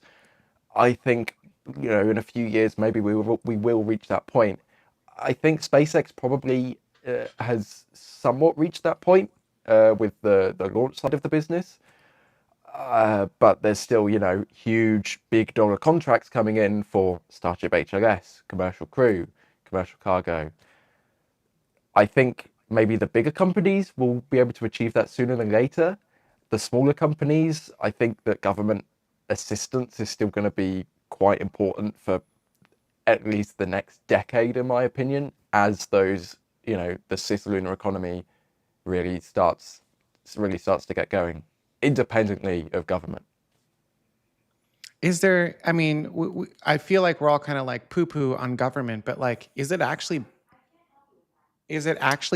I think, in a few years maybe we will reach that point. I think SpaceX probably has somewhat reached that point with the launch side of the business. But there's still, huge big dollar contracts coming in for Starship HLS, commercial crew, commercial cargo. I think maybe the bigger companies will be able to achieve that sooner than later. The smaller companies, I think that government assistance is still going to be quite important for at least the next decade, in my opinion, as those, the cislunar economy really starts to get going, independently of government. Is there, I mean, I feel like we're all kind of like poo-poo on government, but like, is it actually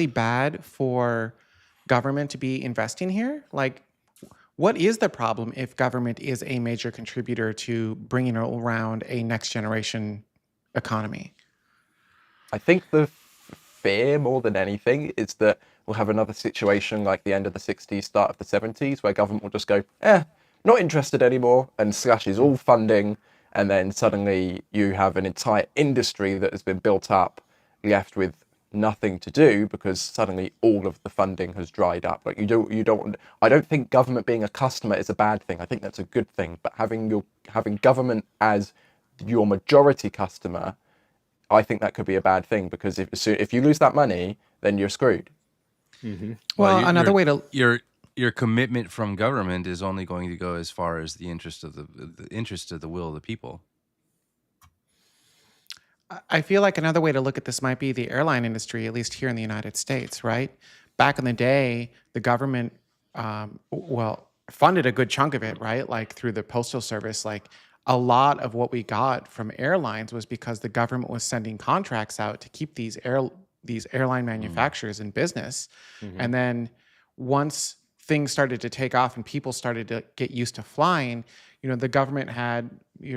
bad for government to be investing here? Like, what is the problem if government is a major contributor to bringing around a next generation economy? I think the fear more than anything is that we'll have another situation like the end of the 60s, start of the 70s, where government will just go, not interested anymore, and slashes all funding, and then suddenly you have an entire industry that has been built up, left with nothing to do because suddenly all of the funding has dried up. Like I don't think government being a customer is a bad thing. I think that's a good thing. But having government as your majority customer, I think that could be a bad thing, because if you lose that money, then you're screwed. Mm-hmm. Well, another way to your commitment from government is only going to go as far as the interest of the will of the people. I feel like another way to look at this might be the airline industry, at least here in the United States, right? Back in the day, the government, funded a good chunk of it, right? Like through the postal service. Like a lot of what we got from airlines was because the government was sending contracts out to keep these airline manufacturers in business. Mm-hmm. And then once things started to take off and people started to get used to flying, the government had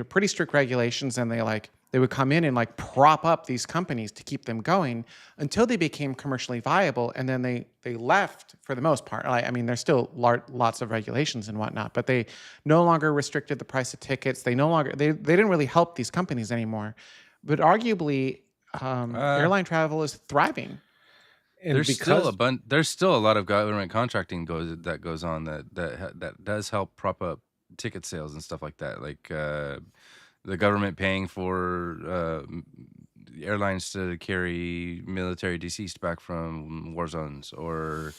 pretty strict regulations, and they would come in and like prop up these companies to keep them going until they became commercially viable. And then they left for the most part. I mean, there's still lots of regulations and whatnot, but they no longer restricted the price of tickets. They didn't really help these companies anymore. But arguably, airline travel is thriving. And There's still a lot of government contracting that goes on that does help prop up ticket sales and stuff like that. Like the government paying for airlines to carry military deceased back from war zones, or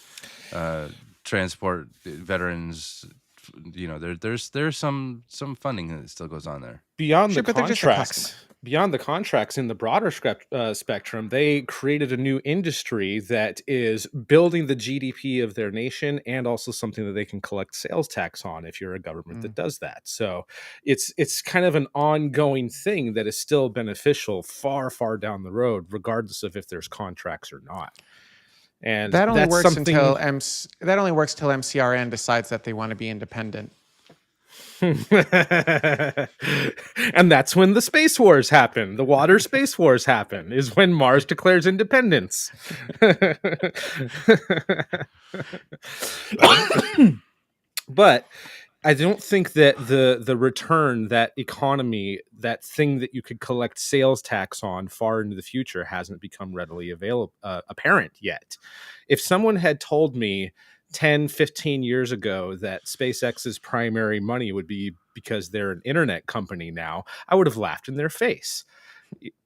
transport veterans. There's some funding that still goes on there. Beyond Sure, the but they're just a contracts, in the broader spectrum, they created a new industry that is building the GDP of their nation, and also something that they can collect sales tax on if you're a government that does that. So it's kind of an ongoing thing that is still beneficial far, far down the road, regardless of if there's contracts or not. And That only that's works something until MCRN decides that they want to be independent. and that's when the space wars happen. The water space wars happen, is when Mars declares independence. But I don't think that the return, that economy, that thing that you could collect sales tax on far into the future hasn't become readily apparent yet. If someone had told me 10, 15 years ago that SpaceX's primary money would be because they're an internet company now, I would have laughed in their face.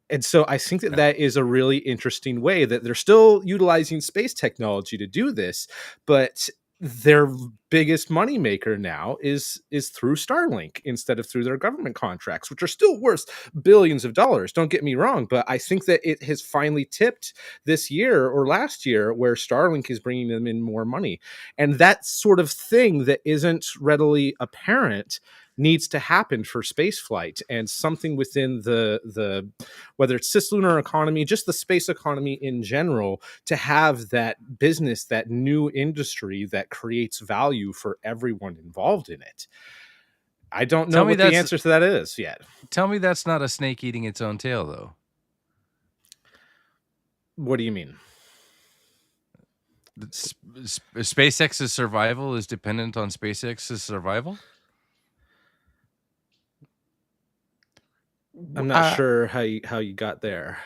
And so I think that is a really interesting way that they're still utilizing space technology to do this, but their biggest moneymaker now is through Starlink instead of through their government contracts, which are still worth billions of dollars. Don't get me wrong, but I think that it has finally tipped this year or last year where Starlink is bringing them in more money. And that sort of thing that isn't readily apparent needs to happen for space flight, and something within the whether it's cislunar economy, just the space economy in general, to have that business, that new industry that creates value for everyone involved in it. I don't know Tell me what the that's answer to that is yet. tell me that's not a snake eating its own tail, though. What do you mean? SpaceX's survival is dependent on SpaceX's survival. I'm not sure how you got there.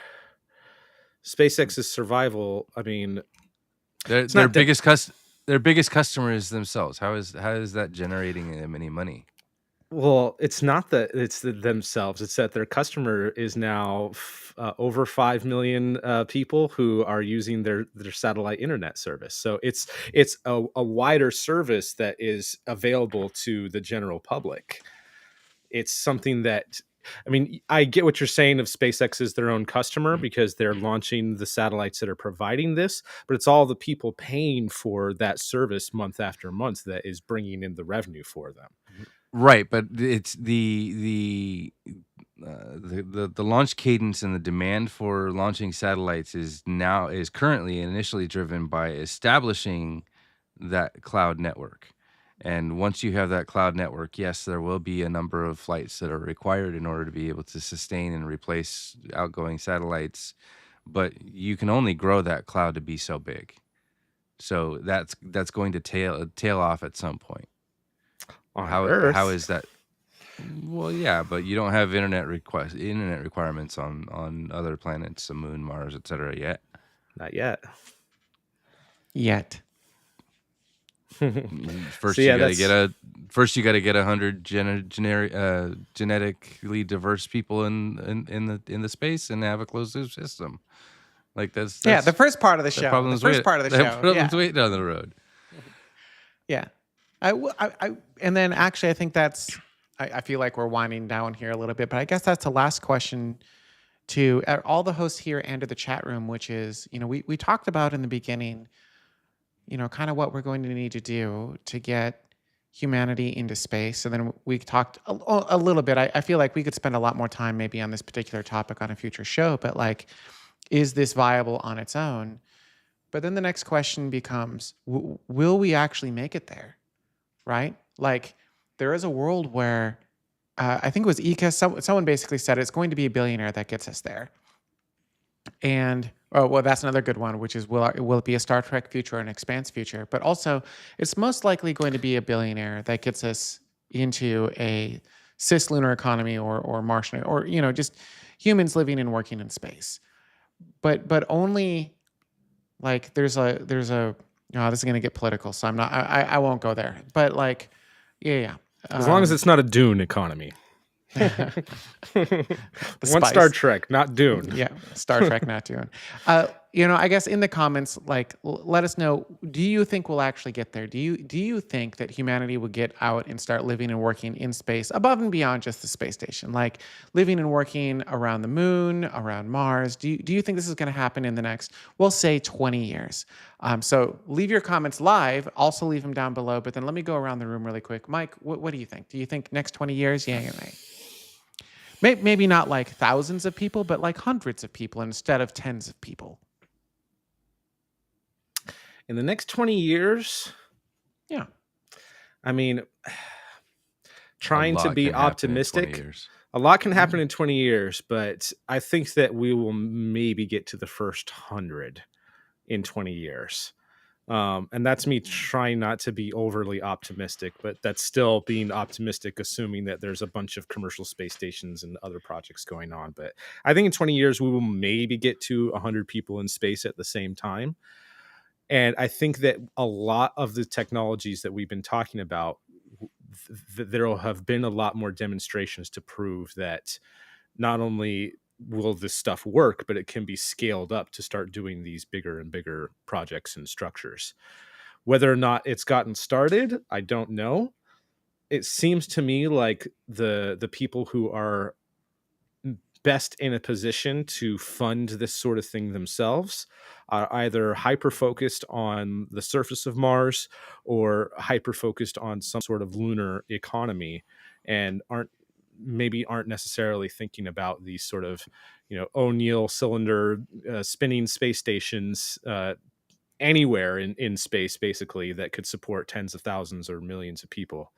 SpaceX's survival, I mean, Their biggest customer is themselves. How is that generating them any money? well, it's not that it's themselves. It's that their customer is now over 5 million people who are using their satellite internet service. So it's a wider service that is available to the general public. It's something that, I mean, I get what you're saying of SpaceX is their own customer because they're launching the satellites that are providing this, but it's all the people paying for that service month after month that is bringing in the revenue for them. Right, but it's the launch cadence and the demand for launching satellites is currently initially driven by establishing that cloud network. And once you have that cloud network, yes, there will be a number of flights that are required in order to be able to sustain and replace outgoing satellites, but you can only grow that cloud to be so big. So that's going to tail off at some point. On Earth. How is that? Well, yeah, but you don't have internet requirements on other planets, the moon, Mars, etc. yet. Not yet. First, So, you yeah, got to get 100 genetically diverse people in the space and have a closed loop system. Like that's the first part of the show. Problems The first part of the show. Problems waiting down the road. Yeah. And then actually, I think that's, I feel like we're winding down here a little bit, but I guess that's the last question to all the hosts here and to the chat room, which is, we talked about in the beginning, kind of what we're going to need to do to get humanity into space. And then we talked a little bit. I feel like we could spend a lot more time maybe on this particular topic on a future show, but like, is this viable on its own? But then the next question becomes, will we actually make it there? Right? Like, there is a world where I think it was Ika, someone basically said it's going to be a billionaire that gets us there. And, that's another good one, which is, will it be a Star Trek future or an Expanse future? But also, it's most likely going to be a billionaire that gets us into a cislunar economy or Martian, or, just humans living and working in space. But only, like, there's a this is going to get political, so I won't go there. But like, yeah. As long as it's not a Dune economy. One Star Trek, not Dune. Yeah, Star Trek, not Dune. I guess in the comments, like, let us know. Do you think we'll actually get there? Do you think that humanity will get out and start living and working in space above and beyond just the space station, like living and working around the moon, around Mars? Do you think this is going to happen in the next, we'll say, 20 years? So leave your comments live. Also leave them down below. But then let me go around the room really quick. Mike, what do you think? Do you think next 20 years? Yeah, you're right. Maybe not like thousands of people, but like hundreds of people instead of tens of people. In the next 20 years? Yeah. I mean, trying to be optimistic. A lot can happen in 20 years, but I think that we will maybe get to the first 100 in 20 years. And that's me trying not to be overly optimistic, but that's still being optimistic, assuming that there's a bunch of commercial space stations and other projects going on. But I think in 20 years, we will maybe get to 100 people in space at the same time. And I think that a lot of the technologies that we've been talking about, there will have been a lot more demonstrations to prove that not only will this stuff work, but it can be scaled up to start doing these bigger and bigger projects and structures. Whether or not it's gotten started, I don't know. It seems to me like the people who are best in a position to fund this sort of thing themselves are either hyper focused on the surface of Mars or hyper focused on some sort of lunar economy. and aren't necessarily thinking about these sort of, O'Neill cylinder spinning space stations anywhere in space, basically, that could support tens of thousands or millions of people.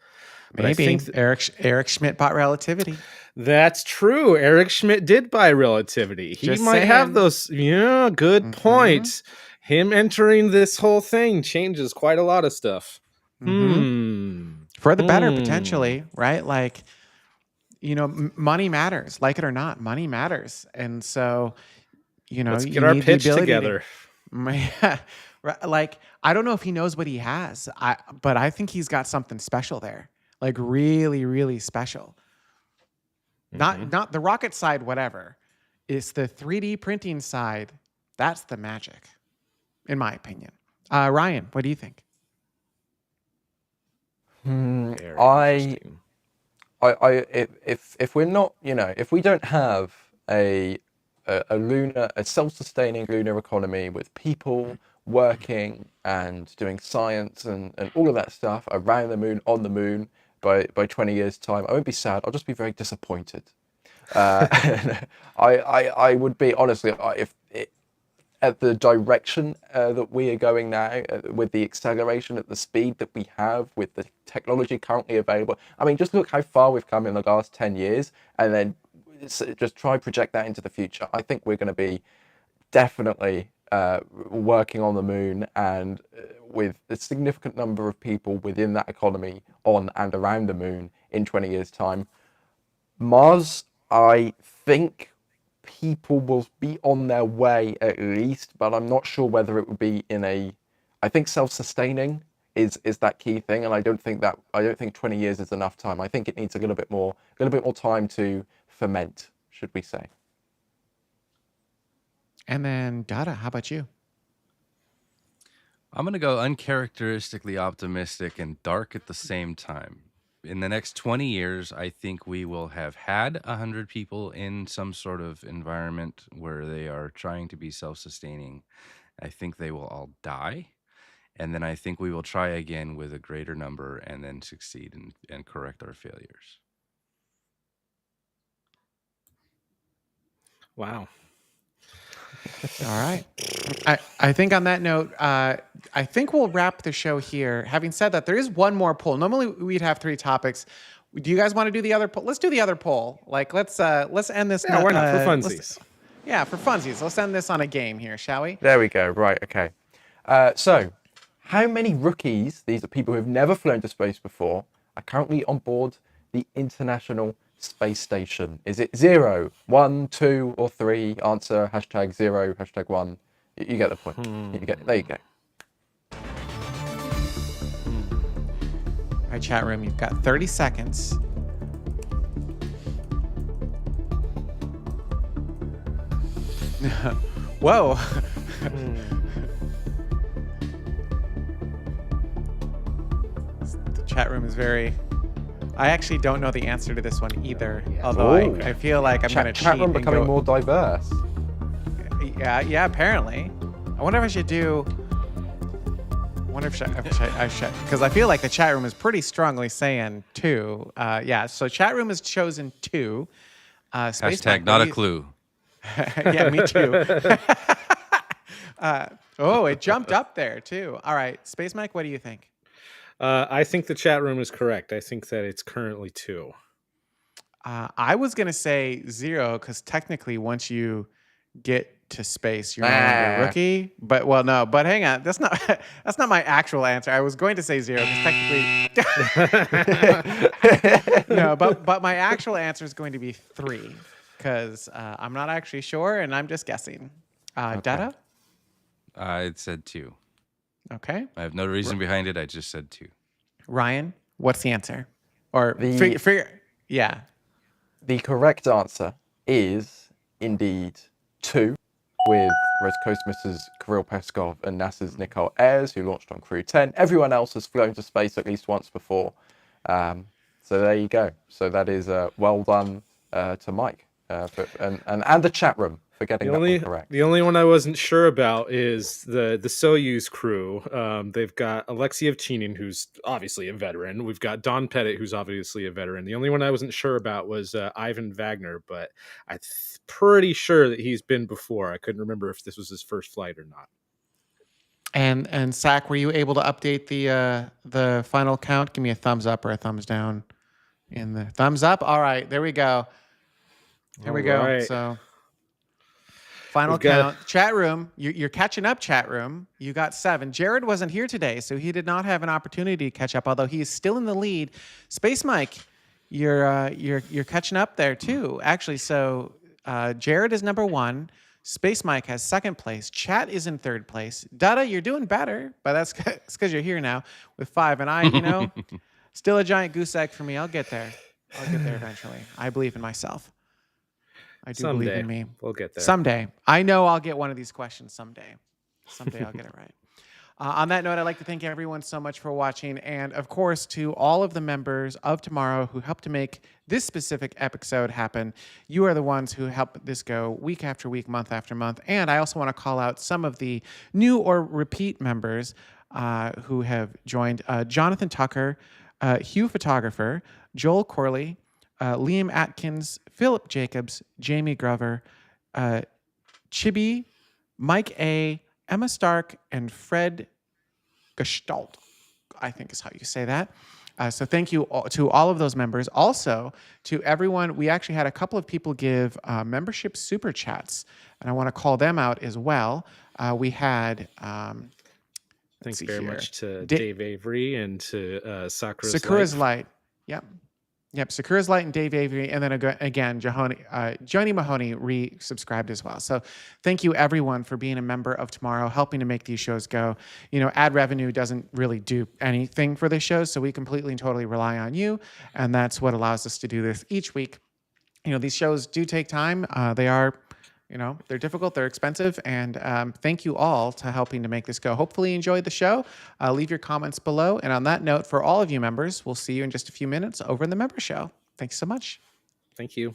But I Maybe think Eric Schmidt bought Relativity. that's true. Eric Schmidt did buy Relativity. He Just might have saying. those. Yeah, good point. Him entering this whole thing changes quite a lot of stuff. For the better, potentially, right? Like, money matters. Like it or not, money matters. And so, Let's you get our need the pitch ability together. Yeah. Like, I don't know if he knows what he has, but I think he's got something special there. Like really, really special. Not the rocket side, whatever. It's the 3D printing side. That's the magic, in my opinion. Ryan, what do you think? Very interesting. If we're not, if we don't have a self-sustaining lunar economy with people working and doing science and all of that stuff around the moon, on the moon by 20 years time, I won't be sad. I'll just be very disappointed. I would be, honestly, if at the direction that we are going now, with the acceleration at the speed that we have, with the technology currently available. I mean, just look how far we've come in the last 10 years, and then just try project that into the future. I think we're going to be definitely working on the moon, and with a significant number of people within that economy on and around the moon in 20 years' time. Mars, I think people will be on their way at least, but I'm not sure whether it would be I think self-sustaining is that key thing, and I don't think 20 years is enough time. I think it needs a little bit more time to ferment, should we say. And then Dada, how about you? I'm going to go uncharacteristically optimistic and dark at the same time. In the next 20 years, I think we will have had 100 people in some sort of environment where they are trying to be self-sustaining. I think they will all die. And then I think we will try again with a greater number and then succeed and correct our failures. Wow. All right. I think on that note, I think we'll wrap the show here. Having said that, there is one more poll. Normally we'd have 3 topics. Do you guys want to do the other poll? Let's do the other poll. Like, let's end this. Yeah, why not? For funsies. Yeah, for funsies. Let's end this on a game here, shall we? There we go. Right. Okay. So, how many rookies, these are people who have never flown to space before, are currently on board the International Space Station? Is it 0, 1, 2, or 3? Answer #0, #1. You get the point. There you go. All right, chat room, you've got 30 seconds. Whoa. The chat room is very... I actually don't know the answer to this one either. Although I feel like I'm going to cheat. Chat room becoming more diverse. Yeah, apparently. I wonder if I should do... I wonder if I should... Because I feel like the chat room is pretty strongly saying 2. Yeah, so chat room has chosen 2. Hashtag not a clue. Yeah, me too. It jumped up there too. All right, Space Mike, what do you think? I think the chat room is correct. I think that it's currently 2. I was gonna say 0 because technically, once you get to space, you're no longer a rookie. But hang on, that's not my actual answer. I was going to say 0 because technically, no. But my actual answer is going to be 3 because I'm not actually sure and I'm just guessing. Okay. Dada? I said 2. Okay. I have no reason behind it. I just said 2. Ryan, what's the answer? Or yeah. The correct answer is indeed 2, with Roscosmos's Kirill Peskov and NASA's Nicole Ayers, who launched on Crew 10. Everyone else has flown to space at least once before. So there you go. So that is well done to Mike and the chat room for getting that one correct. The only one I wasn't sure about is the Soyuz crew. They've got Alexei Ovchinin, who's obviously a veteran. We've got Don Pettit, who's obviously a veteran. The only one I wasn't sure about was Ivan Wagner, but I'm pretty sure that he's been before. I couldn't remember if this was his first flight or not. And Zach, were you able to update the final count? Give me a thumbs up or a thumbs down. In the thumbs up. All right, there we go. Here we go. Right. So final count. Chat room. You're catching up. Chat room. You got 7. Jared wasn't here today, so he did not have an opportunity to catch up. Although he is still in the lead. Space Mike, you're catching up there too. Actually, so Jared is number 1. Space Mike has 2nd place. Chat is in 3rd place. Dada, you're doing better, but that's because you're here now with 5. And I, still a giant goose egg for me. I'll get there. I'll get there eventually. I believe in myself. I do believe in me. We'll get there. Someday. I know I'll get one of these questions someday. Someday I'll get it right. On that note, I'd like to thank everyone so much for watching. And of course, to all of the members of Tomorrow who helped to make this specific episode happen. You are the ones who help this go week after week, month after month. And I also want to call out some of the new or repeat members who have joined. Jonathan Tucker, Hugh Photographer, Joel Corley, Liam Atkins, Philip Jacobs, Jamie Grover, Chibi, Mike A., Emma Stark, and Fred Gestalt, I think is how you say that. So thank you to all of those members. Also, to everyone, we actually had a couple of people give membership super chats, and I want to call them out as well. We had... Thanks very much to Dave Avery and to Sakura's Light. Yep. Sakura's Light and Dave Avery. And then again, Johnny Mahoney resubscribed as well. So thank you everyone for being a member of Tomorrow, helping to make these shows go. Ad revenue doesn't really do anything for the shows. So we completely and totally rely on you. And that's what allows us to do this each week. These shows do take time. They are... they're difficult, they're expensive, and thank you all to helping to make this go. Hopefully you enjoyed the show. Leave your comments below. And on that note, for all of you members, we'll see you in just a few minutes over in the member show. Thanks so much. Thank you.